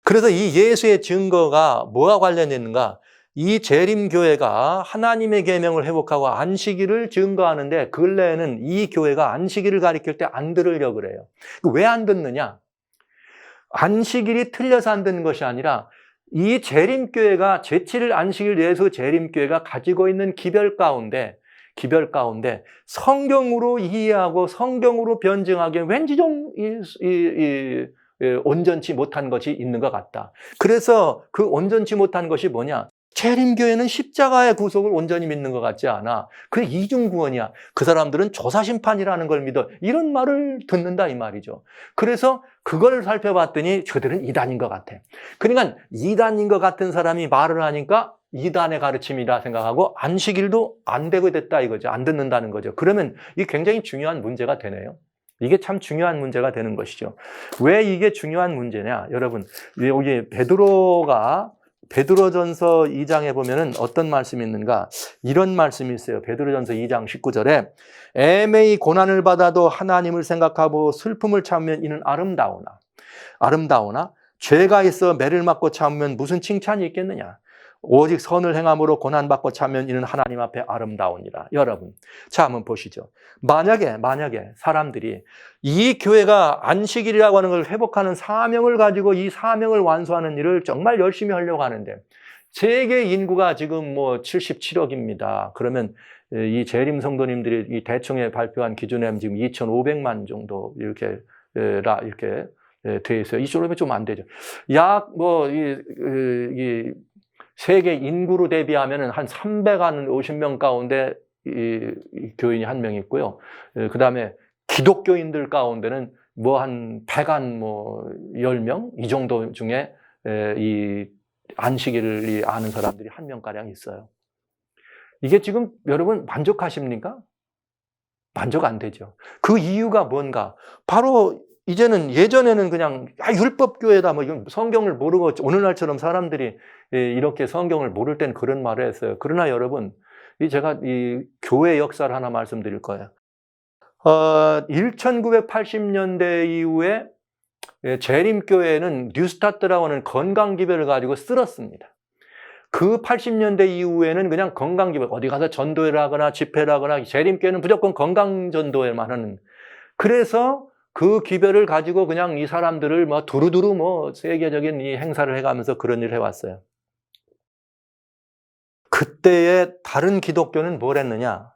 A: 그래서 이 예수의 증거가 뭐와 관련있는가? 이 재림교회가 하나님의 계명을 회복하고 안식일을 증거하는데 근래에는 이 교회가 안식일을 가리킬 때 안 들으려고 그래요. 왜 안 듣느냐? 안식일이 틀려서 안 듣는 것이 아니라 이 재림교회가 제7일 안식일 예수 재림교회가 가지고 있는 기별 가운데 성경으로 이해하고 성경으로 변증하기에 왠지 좀 온전치 못한 것이 있는 것 같다. 그래서 그 온전치 못한 것이 뭐냐? 재림교회는 십자가의 구속을 온전히 믿는 것 같지 않아. 그게 이중구원이야. 그 사람들은 조사심판이라는 걸 믿어. 이런 말을 듣는다 이 말이죠. 그래서 그걸 살펴봤더니 저들은 이단인 것 같아. 그러니까 이단인 것 같은 사람이 말을 하니까 이단의 가르침이라 생각하고 안식일도 안 되고 됐다 이거죠. 안 듣는다는 거죠. 그러면 이게 굉장히 중요한 문제가 되네요. 이게 참 중요한 문제가 되는 것이죠. 왜 이게 중요한 문제냐? 여러분, 여기 베드로전서 2장에 보면은 어떤 말씀이 있는가? 이런 말씀이 있어요. 베드로전서 2장 19절에 애매히 고난을 받아도 하나님을 생각하고 슬픔을 참으면 이는 아름다우나 죄가 있어 매를 맞고 참으면 무슨 칭찬이 있겠느냐? 오직 선을 행함으로 고난받고 참으면 이는 하나님 앞에 아름다우니라. 여러분, 자 한번 보시죠. 만약에 사람들이 이 교회가 안식일이라고 하는 걸 회복하는 사명을 가지고 이 사명을 완수하는 일을 정말 열심히 하려고 하는데 세계 인구가 지금 뭐 77억입니다. 그러면 이 재림 성도님들이 이 대충에 발표한 기준에 하면 지금 2,500만 정도 이렇게 돼 있어요. 2,500면 좀 안 되죠. 약 세계 인구로 대비하면 한 350명 가운데 이 교인이 한 명 있고요. 그 다음에 기독교인들 가운데는 한 10명? 이 정도 중에 이 안식일을 아는 사람들이 한 명가량 있어요. 이게 지금 여러분 만족하십니까? 만족 안 되죠. 그 이유가 뭔가? 바로 이제는 예전에는 그냥 율법교회다 성경을 모르고 오늘날처럼 사람들이 이렇게 성경을 모를 땐 그런 말을 했어요. 그러나 여러분, 제가 이 교회 역사를 하나 말씀드릴 거예요. 1980년대 이후에 재림교회는 뉴스타트라고 하는 건강기별을 가지고 쓸었습니다. 그 80년대 이후에는 그냥 건강기별, 어디 가서 전도회를 하거나 집회를 하거나 재림교회는 무조건 건강전도회만 하는. 그래서 그 기별을 가지고 그냥 이 사람들을 두루두루 세계적인 이 행사를 해가면서 그런 일을 해왔어요. 그때의 다른 기독교는 뭘 했느냐?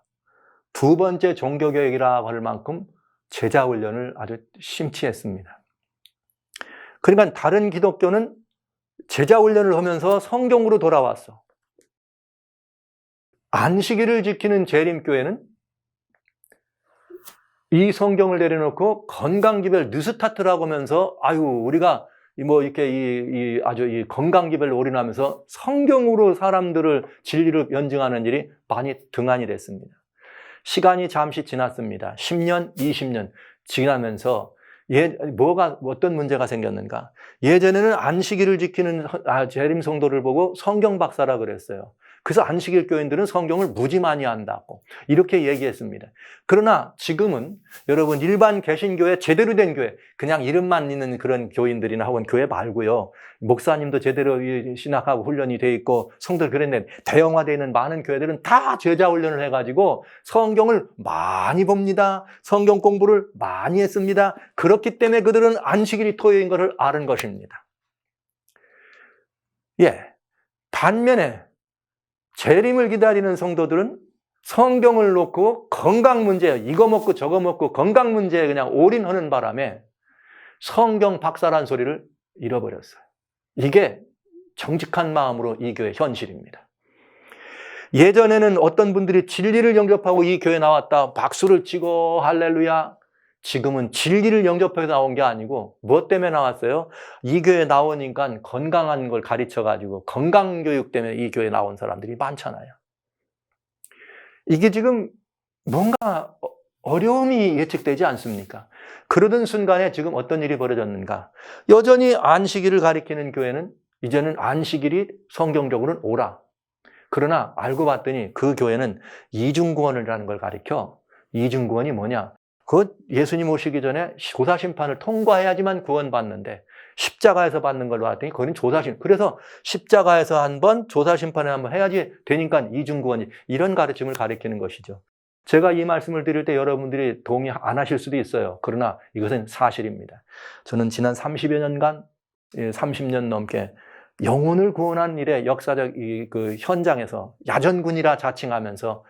A: 두 번째 종교개혁이라고 할 만큼 제자훈련을 아주 심취했습니다. 그러니까 다른 기독교는 제자훈련을 하면서 성경으로 돌아왔어. 안식일을 지키는 재림교회는 이 성경을 내려놓고 건강기별 뉴스타트라고 하면서 아유 우리가 뭐 이렇게 아주 이 건강기별로 올인하면서 성경으로 사람들을 진리를 연증하는 일이 많이 등한이 됐습니다. 시간이 잠시 지났습니다. 10년, 20년 지나면서 어떤 문제가 생겼는가? 예전에는 안식일을 지키는 재림 성도를 보고 성경 박사라 그랬어요. 그래서 안식일 교인들은 성경을 무지 많이 한다고 이렇게 얘기했습니다. 그러나 지금은 여러분 일반 개신교회 제대로 된 교회, 그냥 이름만 있는 그런 교인들이나 혹은 교회 말고요. 목사님도 제대로 신학하고 훈련이 돼 있고 성도들 그랬는데 대형화되어 있는 많은 교회들은 다 제자 훈련을 해가지고 성경을 많이 봅니다. 성경 공부를 많이 했습니다. 그렇기 때문에 그들은 안식일이 토요일인 것을 아는 것입니다. 반면에 재림을 기다리는 성도들은 성경을 놓고 건강 문제, 이거 먹고 저거 먹고 건강 문제에 그냥 올인하는 바람에 성경 박사란 소리를 잃어버렸어요. 이게 정직한 마음으로 이 교회 현실입니다. 예전에는 어떤 분들이 진리를 영접하고 이 교회에 나왔다 박수를 치고 할렐루야. 지금은 진리를 영접해서 나온 게 아니고 무엇 때문에 나왔어요? 이 교회에 나오니까 건강한 걸 가르쳐가지고 건강교육 때문에 이 교회에 나온 사람들이 많잖아요. 이게 지금 뭔가 어려움이 예측되지 않습니까? 그러던 순간에 지금 어떤 일이 벌어졌는가? 여전히 안식일을 가리키는 교회는 이제는 안식일이 성경적으로는 오라. 그러나 알고 봤더니 그 교회는 이중구원이라는 걸 가리켜. 이중구원이 뭐냐? 그 예수님 오시기 전에 조사심판을 통과해야지만 구원받는데 십자가에서 받는 걸로 봤더니 그건 조사심. 그래서 십자가에서 한번 조사심판을 한번 해야지 되니까 이중구원이 이런 가르침을 가리키는 것이죠. 제가 이 말씀을 드릴 때 여러분들이 동의 안 하실 수도 있어요. 그러나 이것은 사실입니다. 저는 지난 30여 년간 30년 넘게 영혼을 구원한 일의 역사적 그 현장에서 야전군이라 자칭하면서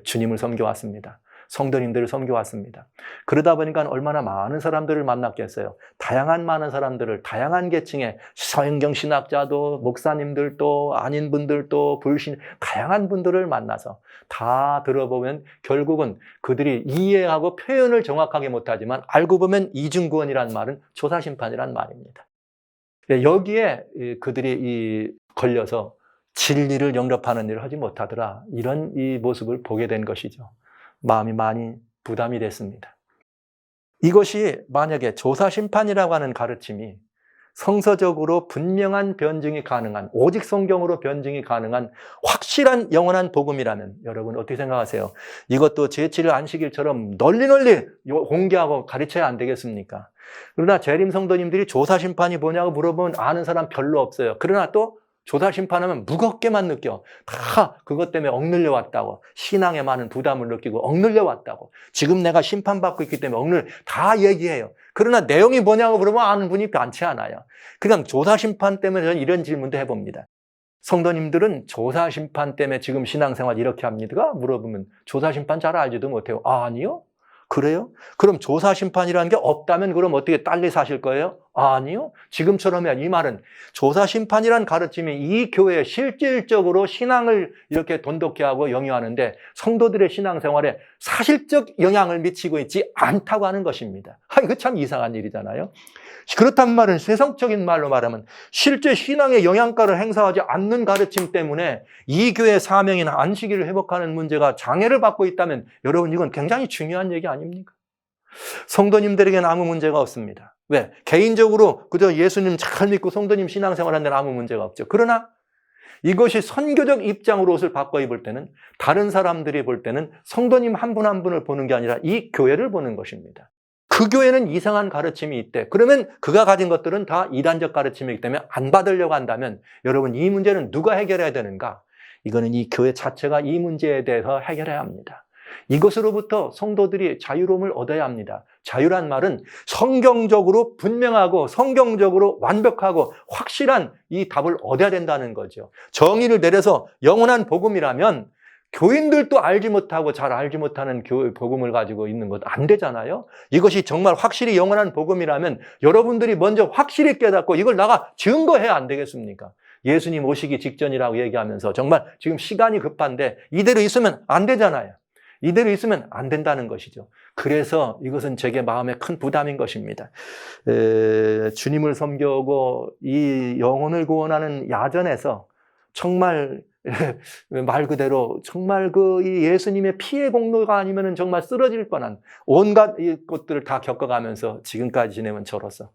A: 주님을 섬겨왔습니다. 성도님들을 섬겨왔습니다. 그러다 보니까 얼마나 많은 사람들을 만났겠어요. 다양한 많은 사람들을 다양한 계층의 성경 신학자도 목사님들도 아닌 분들도 불신 다양한 분들을 만나서 다 들어보면 결국은 그들이 이해하고 표현을 정확하게 못하지만 알고 보면 이중구원이란 말은 조사심판이란 말입니다. 여기에 그들이 걸려서 진리를 영접하는 일을 하지 못하더라. 이런 이 모습을 보게 된 것이죠. 마음이 많이 부담이 됐습니다. 이것이 만약에 조사심판이라고 하는 가르침이 성서적으로 분명한 변증이 가능한, 오직 성경으로 변증이 가능한 확실한 영원한 복음이라면 여러분 어떻게 생각하세요? 이것도 제7일 안식일처럼 널리 공개하고 가르쳐야 안 되겠습니까? 그러나 재림 성도님들이 조사심판이 뭐냐고 물어보면 아는 사람 별로 없어요. 그러나 또 조사심판하면 무겁게만 느껴. 다 그것 때문에 억눌려 왔다고. 신앙에 많은 부담을 느끼고 억눌려 왔다고. 지금 내가 심판받고 있기 때문에 다 얘기해요. 그러나 내용이 뭐냐고 물으면 아는 분이 많지 않아요. 그냥 조사심판 때문에 저는 이런 질문도 해봅니다. 성도님들은 조사심판 때문에 지금 신앙생활 이렇게 합니까? 물어보면 조사심판 잘 알지도 못해요. 아니요? 그래요? 그럼 조사심판이라는 게 없다면 그럼 어떻게 딸리 사실 거예요? 아니요. 지금처럼이야. 이 말은 조사심판이란 가르침이 이 교회에 실질적으로 신앙을 이렇게 돈독해 하고 영위하는데 성도들의 신앙생활에 사실적 영향을 미치고 있지 않다고 하는 것입니다. 이거 참 이상한 일이잖아요. 그렇단 말은 세상적인 말로 말하면 실제 신앙의 영향가를 행사하지 않는 가르침 때문에 이 교회의 사명이나 안식일을 회복하는 문제가 장애를 받고 있다면 여러분 이건 굉장히 중요한 얘기 아닙니까? 성도님들에게는 아무 문제가 없습니다. 왜? 개인적으로 그저 예수님 잘 믿고 성도님 신앙생활하는 데는 아무 문제가 없죠. 그러나 이것이 선교적 입장으로 옷을 바꿔 입을 때는 다른 사람들이 볼 때는 성도님 한 분 한 분을 보는 게 아니라 이 교회를 보는 것입니다. 그 교회는 이상한 가르침이 있대. 그러면 그가 가진 것들은 다 이단적 가르침이기 때문에 안 받으려고 한다면 여러분 이 문제는 누가 해결해야 되는가? 이거는 이 교회 자체가 이 문제에 대해서 해결해야 합니다. 이것으로부터 성도들이 자유로움을 얻어야 합니다. 자유란 말은 성경적으로 분명하고 성경적으로 완벽하고 확실한 이 답을 얻어야 된다는 거죠. 정의를 내려서 영원한 복음이라면 교인들도 알지 못하고 잘 알지 못하는 복음을 가지고 있는 것 안 되잖아요. 이것이 정말 확실히 영원한 복음이라면 여러분들이 먼저 확실히 깨닫고 이걸 나가 증거해야 안 되겠습니까? 예수님 오시기 직전이라고 얘기하면서 정말 지금 시간이 급한데 이대로 있으면 안 되잖아요. 이대로 있으면 안 된다는 것이죠. 그래서 이것은 제게 마음에 큰 부담인 것입니다. 주님을 섬겨오고 이 영혼을 구원하는 야전에서 정말 말 그대로 정말 이 예수님의 피의 공로가 아니면은 정말 쓰러질 뻔한 온갖 것들을 다 겪어가면서 지금까지 지내면 저로서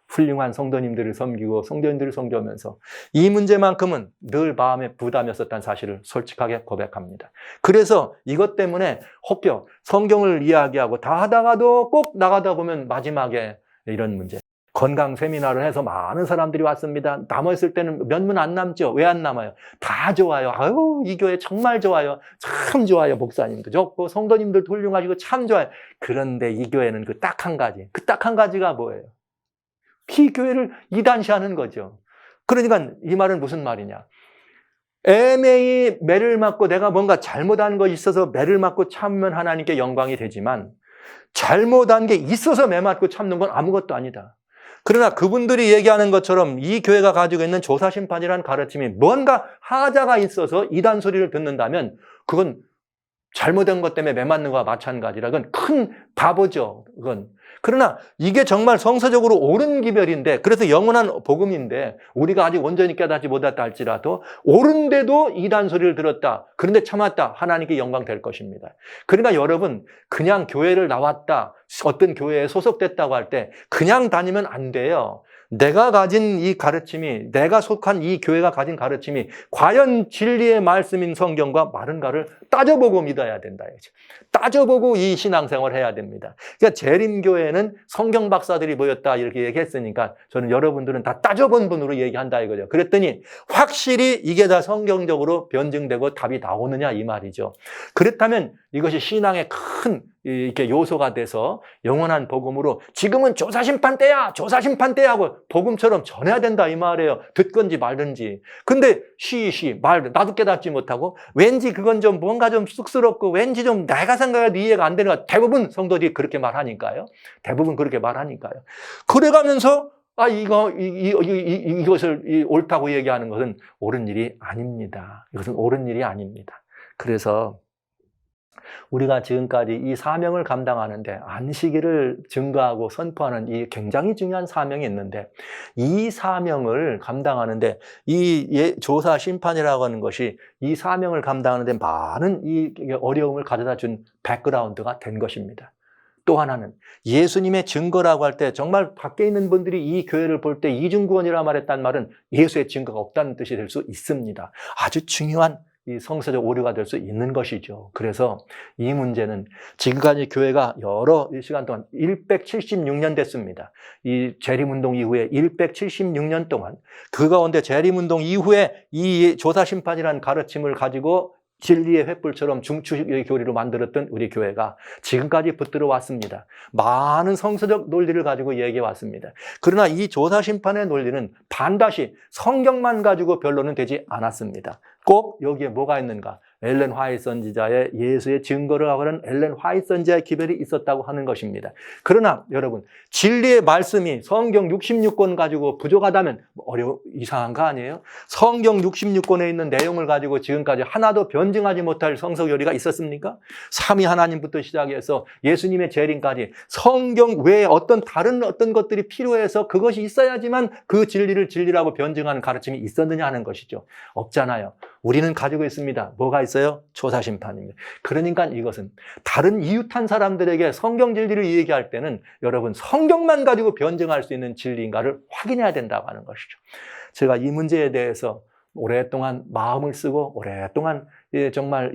A: 훌륭한 성도님들을 섬기고 성도님들을 섬기면서 이 문제만큼은 늘 마음에 부담이었었다는 사실을 솔직하게 고백합니다. 그래서 이것 때문에 혹여 성경을 이야기하고 다 하다가도 꼭 나가다 보면 마지막에 이런 문제. 건강 세미나를 해서 많은 사람들이 왔습니다. 남았을 때는 몇 분 안 남죠. 왜 안 남아요? 다 좋아요. 아유, 이 교회 정말 좋아요. 참 좋아요. 목사님도 좋고 성도님들도 훌륭하시고 참 좋아요. 그런데 이 교회는 그 딱 한 가지. 그 딱 한 가지가 뭐예요? 이 교회를 이단시하는 거죠. 그러니까 이 말은 무슨 말이냐? 애매히 매를 맞고 내가 뭔가 잘못한 것이 있어서 매를 맞고 참으면 하나님께 영광이 되지만 잘못한 게 있어서 매 맞고 참는 건 아무것도 아니다. 그러나 그분들이 얘기하는 것처럼 이 교회가 가지고 있는 조사심판이라는 가르침이 뭔가 하자가 있어서 이단 소리를 듣는다면 그건 잘못된 것 때문에 매 맞는 것과 마찬가지라. 그건 큰 바보죠. 그건. 그러나 이게 정말 성서적으로 옳은 기별인데, 그래서 영원한 복음인데 우리가 아직 온전히 깨닫지 못했다 할지라도 옳은데도 이단 소리를 들었다. 그런데 참았다. 하나님께 영광 될 것입니다. 그러니까 여러분 그냥 교회를 나왔다. 어떤 교회에 소속됐다고 할 때 그냥 다니면 안 돼요. 내가 가진 이 가르침이, 내가 속한 이 교회가 가진 가르침이 과연 진리의 말씀인 성경과 맞은가를 따져보고 믿어야 된다. 따져보고 이 신앙생활을 해야 됩니다. 그러니까 재림교회는 성경 박사들이 모였다 이렇게 얘기했으니까 저는 여러분들은 다 따져본 분으로 얘기한다 이거죠. 그랬더니 확실히 이게 다 성경적으로 변증되고 답이 나오느냐 이 말이죠. 그렇다면 이것이 신앙의 큰 이렇게 요소가 돼서 영원한 복음으로 지금은 조사심판 때야 조사심판 때야 하고 복음처럼 전해야 된다 이 말이에요. 듣건지 말든지. 근데 말 나도 깨닫지 못하고 왠지 그건 좀 뭔가 좀 쑥스럽고 왠지 좀 내가 생각해도 이해가 안 되는 거 대부분 성도들이 그렇게 말하니까요. 대부분 그렇게 말하니까요. 그래가면서 이것을 옳다고 얘기하는 것은 옳은 일이 아닙니다. 이것은 옳은 일이 아닙니다. 그래서 우리가 지금까지 이 사명을 감당하는데 안식일을 증거하고 선포하는 이 굉장히 중요한 사명이 있는데 이 사명을 감당하는데 이 조사 심판이라고 하는 것이 이 사명을 감당하는데 많은 이 어려움을 가져다 준 백그라운드가 된 것입니다. 또 하나는 예수님의 증거라고 할 때 정말 밖에 있는 분들이 이 교회를 볼 때 이중구원이라 말했단 말은 예수의 증거가 없다는 뜻이 될 수 있습니다. 아주 중요한 이 성서적 오류가 될 수 있는 것이죠. 그래서 이 문제는 지금까지 교회가 여러 시간 동안 176년 됐습니다. 이 재림운동 이후에 176년 동안 그 가운데 재림운동 이후에 이 조사심판이라는 가르침을 가지고 진리의 횃불처럼 중추의 교리로 만들었던 우리 교회가 지금까지 붙들어 왔습니다. 많은 성서적 논리를 가지고 얘기해 왔습니다. 그러나 이 조사심판의 논리는 반드시 성경만 가지고 변론은 되지 않았습니다. 꼭 여기에 뭐가 있는가? 엘렌 화이트 선지자의 예수의 증거를 하고 하는 엘렌 화이트 선지자의 기별이 있었다고 하는 것입니다. 그러나 여러분 진리의 말씀이 성경 66권 가지고 부족하다면 이상한 거 아니에요? 성경 66권에 있는 내용을 가지고 지금까지 하나도 변증하지 못할 성서 교리가 있었습니까? 삼위 하나님부터 시작해서 예수님의 재림까지 성경 외에 다른 어떤 것들이 필요해서 그것이 있어야지만 그 진리를 진리라고 변증하는 가르침이 있었느냐 하는 것이죠. 없잖아요. 우리는 가지고 있습니다. 뭐가 있어요? 조사심판입니다. 그러니까 이것은 다른 이웃한 사람들에게 성경 진리를 얘기할 때는 여러분 성경만 가지고 변증할 수 있는 진리인가를 확인해야 된다고 하는 것이죠. 제가 이 문제에 대해서 오랫동안 마음을 쓰고 오랫동안 정말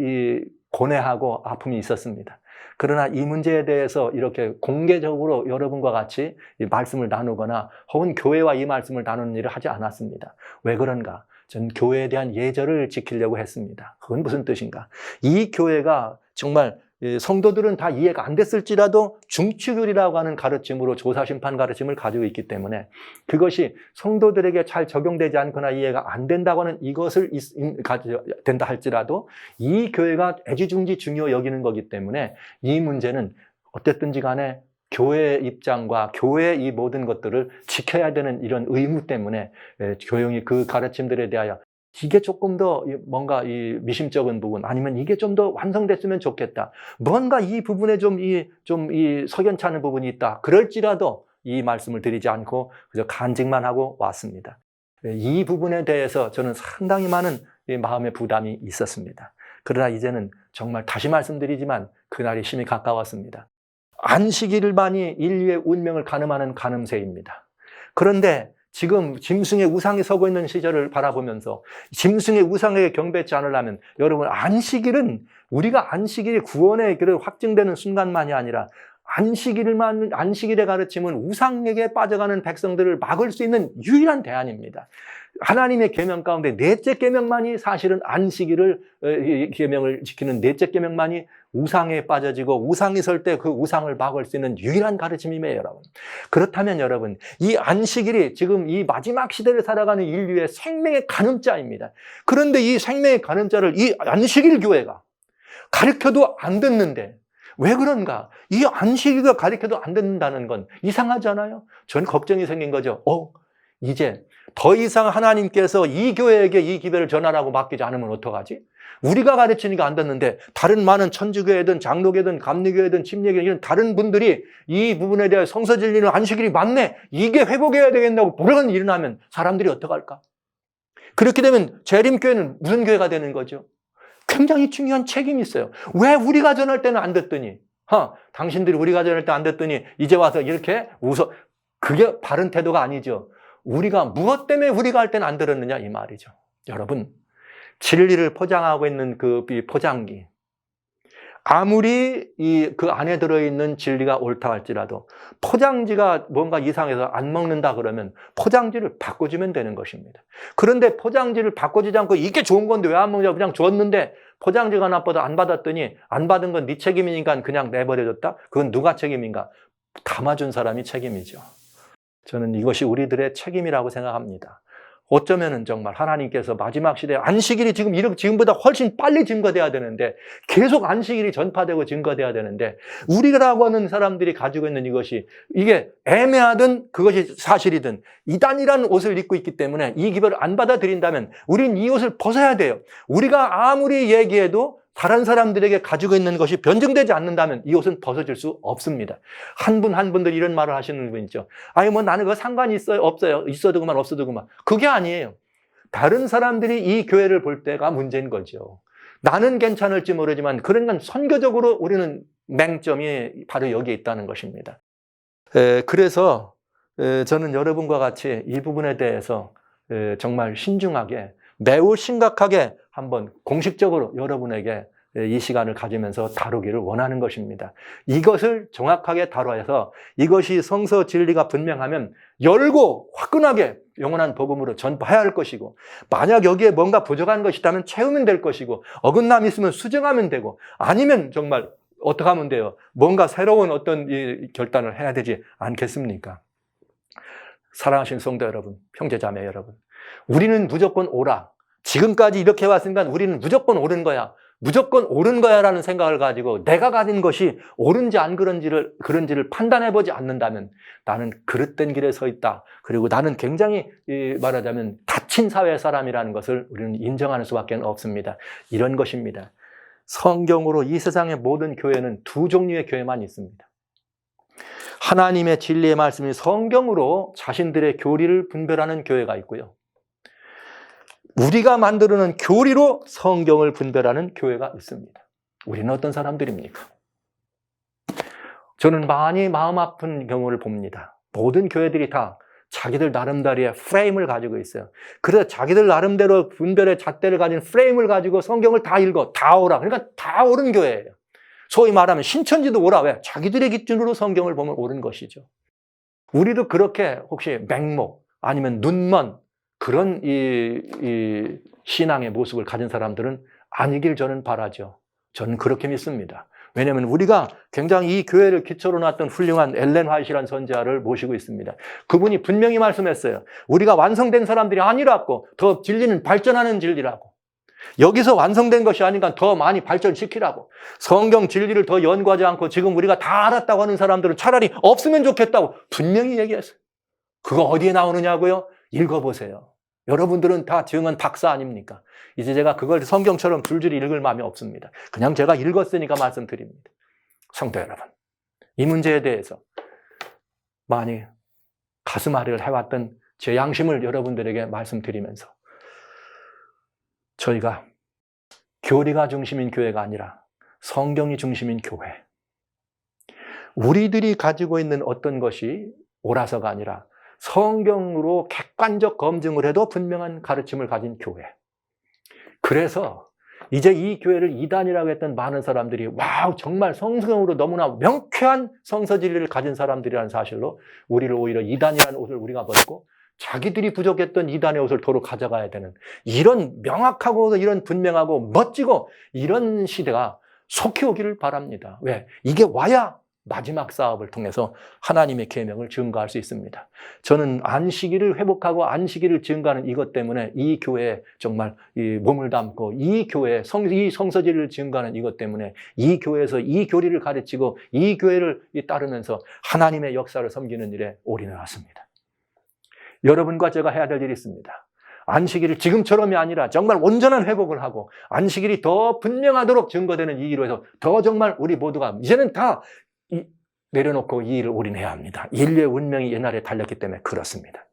A: 고뇌하고 아픔이 있었습니다. 그러나 이 문제에 대해서 이렇게 공개적으로 여러분과 같이 이 말씀을 나누거나 혹은 교회와 이 말씀을 나누는 일을 하지 않았습니다. 왜 그런가? 전 교회에 대한 예절을 지키려고 했습니다. 그건 무슨 뜻인가? 이 교회가 정말 성도들은 다 이해가 안 됐을지라도 중추교리라고 하는 가르침으로 조사심판 가르침을 가지고 있기 때문에 그것이 성도들에게 잘 적용되지 않거나 이해가 안 된다고 하는 이것을 된다 할지라도 이 교회가 애지중지 중요 여기는 거기 때문에 이 문제는 어쨌든지 간에 교회의 입장과 교회의 이 모든 것들을 지켜야 되는 이런 의무 때문에 조용히 그 가르침들에 대하여 이게 조금 더 뭔가 이 미심쩍은 부분, 아니면 이게 좀 더 완성됐으면 좋겠다. 뭔가 이 부분에 좀 이 석연치 않은 부분이 있다. 그럴지라도 이 말씀을 드리지 않고 그저 간직만 하고 왔습니다. 이 부분에 대해서 저는 상당히 많은 마음의 부담이 있었습니다. 그러나 이제는 정말 다시 말씀드리지만 그날이 심히 가까웠습니다. 안식일만이 인류의 운명을 가늠하는 가늠세입니다. 그런데 지금 짐승의 우상이 서고 있는 시절을 바라보면서 짐승의 우상에게 경배치 않으려면 여러분, 안식일은 우리가 안식일이 구원의 길을 확증되는 순간만이 아니라 안식일의 가르침은 우상에게 빠져가는 백성들을 막을 수 있는 유일한 대안입니다. 하나님의 계명 가운데 넷째 계명만이 사실은 안식일을 계명을 지키는 넷째 계명만이 우상에 빠져지고 우상이 설 때 그 우상을 막을 수 있는 유일한 가르침이에요, 여러분. 그렇다면 여러분, 이 안식일이 지금 이 마지막 시대를 살아가는 인류의 생명의 가늠자입니다. 그런데 이 생명의 가늠자를 이 안식일 교회가 가르쳐도 안 듣는데 왜 그런가? 이 안식일가 가르쳐도 안 듣는다는 건 이상하지 않아요? 전 걱정이 생긴 거죠. 이제 더 이상 하나님께서 이 교회에게 이 기별을 전하라고 맡기지 않으면 어떡하지? 우리가 가르치니까 안 듣는데 다른 많은 천주교회든 장로교회든 감리교회든 침례교회 이런 다른 분들이 이 부분에 대해 성서 진리는 안식일이 맞네, 이게 회복해야 되겠다고 불언 일어나면 사람들이 어떡할까? 그렇게 되면 재림교회는 무슨 교회가 되는 거죠? 굉장히 중요한 책임이 있어요. 왜 우리가 전할 때는 안 듣더니, 당신들이 우리가 전할 때 안 듣더니 이제 와서 이렇게 웃어. 그게 바른 태도가 아니죠. 우리가 무엇 때문에 우리가 할 때는 안 들었느냐 이 말이죠. 여러분, 진리를 포장하고 있는 그 포장기, 아무리 그 안에 들어있는 진리가 옳다 할지라도 포장지가 뭔가 이상해서 안 먹는다 그러면 포장지를 바꿔주면 되는 것입니다. 그런데 포장지를 바꿔주지 않고 이게 좋은 건데 왜 안 먹냐고 그냥 줬는데 포장지가 나빠도 안 받았더니 안 받은 건 네 책임이니까 그냥 내버려줬다? 그건 누가 책임인가? 담아준 사람이 책임이죠. 저는 이것이 우리들의 책임이라고 생각합니다. 어쩌면은 정말 하나님께서 마지막 시대에 안식일이 지금보다 훨씬 빨리 증거돼야 되는데, 계속 안식일이 전파되고 증거돼야 되는데, 우리라고 하는 사람들이 가지고 있는 이게 애매하든 그것이 사실이든 이단이라는 옷을 입고 있기 때문에 이 기별을 안 받아들인다면 우린 이 옷을 벗어야 돼요. 우리가 아무리 얘기해도 다른 사람들에게 가지고 있는 것이 변증되지 않는다면 이 옷은 벗어질 수 없습니다. 한 분들 이런 말을 하시는 분 있죠. 나는 그거 상관이 있어요? 없어요? 있어도 그만 없어도 그만. 그게 아니에요. 다른 사람들이 이 교회를 볼 때가 문제인 거죠. 나는 괜찮을지 모르지만 그러니까 선교적으로 우리는 맹점이 바로 여기에 있다는 것입니다. 그래서 저는 여러분과 같이 이 부분에 대해서 정말 신중하게, 매우 심각하게 한번 공식적으로 여러분에게 이 시간을 가지면서 다루기를 원하는 것입니다. 이것을 정확하게 다뤄서 이것이 성서 진리가 분명하면 열고 화끈하게 영원한 복음으로 전파해야 할 것이고, 만약 여기에 뭔가 부족한 것이 있다면 채우면 될 것이고, 어긋남이 있으면 수정하면 되고, 아니면 정말 어떻게 하면 돼요? 뭔가 새로운 어떤 결단을 해야 되지 않겠습니까? 사랑하신 성도 여러분, 형제자매 여러분, 우리는 무조건 오라. 지금까지 이렇게 왔으니까 우리는 무조건 옳은 거야. 무조건 옳은 거야 라는 생각을 가지고 내가 가진 것이 옳은지 안 그런지를 판단해보지 않는다면 나는 그릇된 길에 서 있다. 그리고 나는 굉장히 말하자면 닫힌 사회 사람이라는 것을 우리는 인정하는 수밖에 없습니다. 이런 것입니다. 성경으로 이 세상의 모든 교회는 두 종류의 교회만 있습니다. 하나님의 진리의 말씀이 성경으로 자신들의 교리를 분별하는 교회가 있고요. 우리가 만들어낸 교리로 성경을 분별하는 교회가 있습니다. 우리는 어떤 사람들입니까? 저는 많이 마음 아픈 경우를 봅니다. 모든 교회들이 다 자기들 나름대로의 프레임을 가지고 있어요. 그래서 자기들 나름대로 분별의 잣대를 가진 프레임을 가지고 성경을 다 읽어, 다 오라. 그러니까 다 옳은 교회예요. 소위 말하면 신천지도 오라. 왜? 자기들의 기준으로 성경을 보면 옳은 것이죠. 우리도 그렇게 혹시 맹목 아니면 눈먼 그런 이 신앙의 모습을 가진 사람들은 아니길 저는 바라죠. 저는 그렇게 믿습니다. 왜냐하면 우리가 굉장히 이 교회를 기초로 놨던 훌륭한 엘렌 화이트라는 선지자를 모시고 있습니다. 그분이 분명히 말씀했어요. 우리가 완성된 사람들이 아니라고, 더 진리는 발전하는 진리라고. 여기서 완성된 것이 아니니까 더 많이 발전시키라고. 성경 진리를 더 연구하지 않고 지금 우리가 다 알았다고 하는 사람들은 차라리 없으면 좋겠다고 분명히 얘기했어요. 그거 어디에 나오느냐고요? 읽어보세요. 여러분들은 다 증언 박사 아닙니까? 이제 제가 그걸 성경처럼 줄줄이 읽을 마음이 없습니다. 그냥 제가 읽었으니까 말씀드립니다. 성도 여러분, 이 문제에 대해서 많이 가슴앓이를 해왔던 제 양심을 여러분들에게 말씀드리면서 저희가 교리가 중심인 교회가 아니라 성경이 중심인 교회, 우리들이 가지고 있는 어떤 것이 옳아서가 아니라 성경으로 객관적 검증을 해도 분명한 가르침을 가진 교회. 그래서 이제 이 교회를 이단이라고 했던 많은 사람들이 와우, 정말 성경으로 너무나 명쾌한 성서 진리를 가진 사람들이라는 사실로 우리를 오히려 이단이라는 옷을 우리가 벗고 자기들이 부족했던 이단의 옷을 도로 가져가야 되는, 이런 명확하고 이런 분명하고 멋지고 이런 시대가 속히 오기를 바랍니다. 왜? 이게 와야 마지막 사업을 통해서 하나님의 계명을 증거할 수 있습니다. 저는 안식일을 회복하고 안식일을 증거하는 이것 때문에 이 교회에 정말 이 몸을 담고 이 교회에 이 성서진리를 증거하는 이것 때문에 이 교회에서 이 교리를 가르치고 이 교회를 따르면서 하나님의 역사를 섬기는 일에 올인해왔습니다. 여러분과 제가 해야 될 일이 있습니다. 안식일을 지금처럼이 아니라 정말 온전한 회복을 하고 안식일이 더 분명하도록 증거되는 이 일로 해서 더 정말 우리 모두가 이제는 다 내려놓고 이 일을 올인해야 합니다. 인류의 운명이 옛날에 달렸기 때문에 그렇습니다.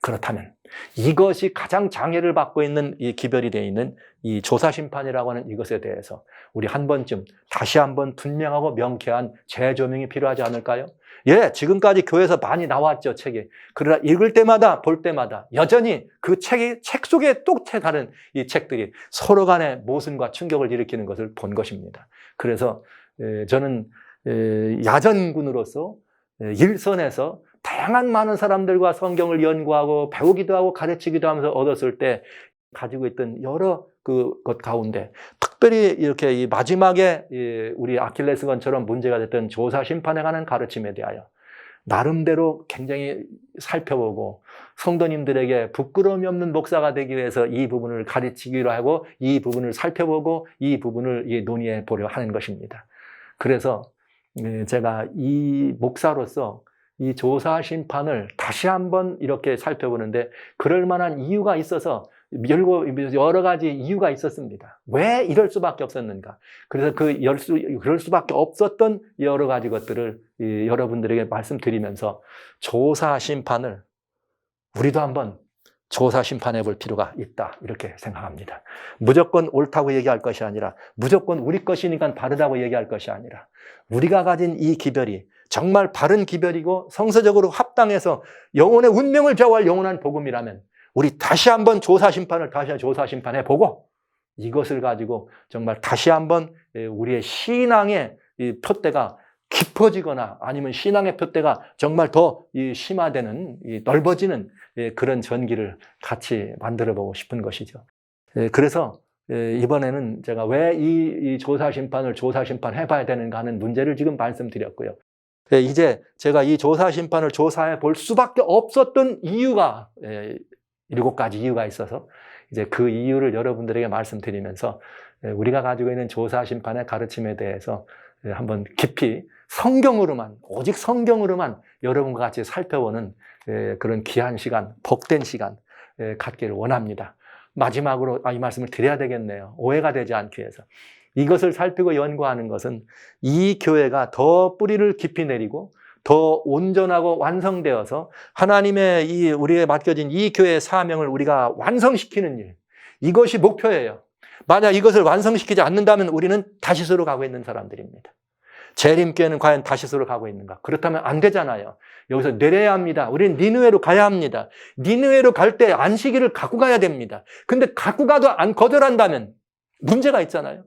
A: 그렇다면 이것이 가장 장애를 받고 있는 이 기별이 되어 있는 이 조사심판이라고 하는 이것에 대해서 우리 한 번쯤 다시 한번 분명하고 명쾌한 재조명이 필요하지 않을까요? 예, 지금까지 교회에서 많이 나왔죠, 책이. 그러나 읽을 때마다 볼 때마다 여전히 그 책 속에 또 다른 이 책들이 서로 간의 모순과 충격을 일으키는 것을 본 것입니다. 그래서 저는 야전군으로서 일선에서 다양한 많은 사람들과 성경을 연구하고 배우기도 하고 가르치기도 하면서 얻었을 때 가지고 있던 여러 것 가운데 특별히 이렇게 이 마지막에 우리 아킬레스건처럼 문제가 됐던 조사 심판에 관한 가르침에 대하여 나름대로 굉장히 살펴보고 성도님들에게 부끄러움이 없는 목사가 되기 위해서 이 부분을 가르치기로 하고 이 부분을 살펴보고 이 부분을 논의해 보려 하는 것입니다. 그래서 제가 이 목사로서 이 조사 심판을 다시 한번 이렇게 살펴보는데 그럴 만한 이유가 있어서 여러 가지 이유가 있었습니다. 왜 이럴 수밖에 없었는가? 그래서 그럴 수밖에 없었던 여러 가지 것들을 여러분들에게 말씀드리면서 조사 심판을 우리도 한번 조사 심판해 볼 필요가 있다, 이렇게 생각합니다. 무조건 옳다고 얘기할 것이 아니라 무조건 우리 것이니까 바르다고 얘기할 것이 아니라 우리가 가진 이 기별이 정말 바른 기별이고 성서적으로 합당해서 영혼의 운명을 좌우할 영원한 복음이라면 우리 다시 한번 조사 심판해 보고 이것을 가지고 정말 다시 한번 우리의 신앙의 이 표대가 깊어지거나 아니면 신앙의 표대가 정말 더 심화되는, 넓어지는 그런 전기를 같이 만들어 보고 싶은 것이죠. 그래서 이번에는 제가 왜 이 조사 심판해 봐야 되는가 하는 문제를 지금 말씀드렸고요. 이제 제가 이 조사 심판을 조사해 볼 수밖에 없었던 이유가 7가지 이유가 있어서 이제 그 이유를 여러분들에게 말씀드리면서 우리가 가지고 있는 조사 심판의 가르침에 대해서 한번 깊이 성경으로만, 오직 성경으로만 여러분과 같이 살펴보는 그런 귀한 시간, 복된 시간 갖기를 원합니다. 마지막으로 이 말씀을 드려야 되겠네요. 오해가 되지 않기 위해서. 이것을 살피고 연구하는 것은 이 교회가 더 뿌리를 깊이 내리고 더 온전하고 완성되어서 하나님의 우리에게 맡겨진 이 교회의 사명을 우리가 완성시키는 일, 이것이 목표예요. 만약 이것을 완성시키지 않는다면 우리는 다시스로 가고 있는 사람들입니다. 재림교회는 과연 다시스로 가고 있는가? 그렇다면 안 되잖아요. 여기서 내려야 합니다. 우리는 니느웨로 가야 합니다. 니느웨로 갈 때 안식일을 갖고 가야 됩니다. 근데 갖고 가도 거절한다면 문제가 있잖아요.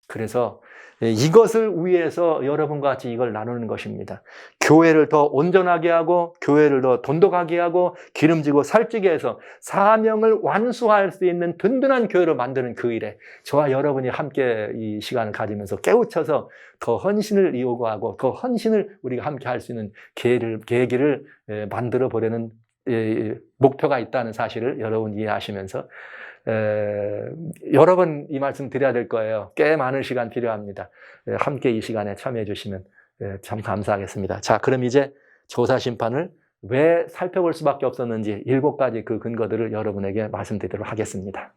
A: 그래서 이것을 위해서 여러분과 같이 이걸 나누는 것입니다. 교회를 더 온전하게 하고 교회를 더 돈독하게 하고 기름지고 살찌게 해서 사명을 완수할 수 있는 든든한 교회로 만드는 그 일에 저와 여러분이 함께 이 시간을 가지면서 깨우쳐서 더 헌신을 요구하고 더 헌신을 우리가 함께 할 수 있는 계기를 만들어 보려는 목표가 있다는 사실을 여러분 이해하시면서 여러 번 이 말씀 드려야 될 거예요. 꽤 많은 시간 필요합니다. 함께 이 시간에 참여해 주시면 참 감사하겠습니다. 자, 그럼 이제 조사 심판을 왜 살펴볼 수밖에 없었는지 7가지 그 근거들을 여러분에게 말씀드리도록 하겠습니다.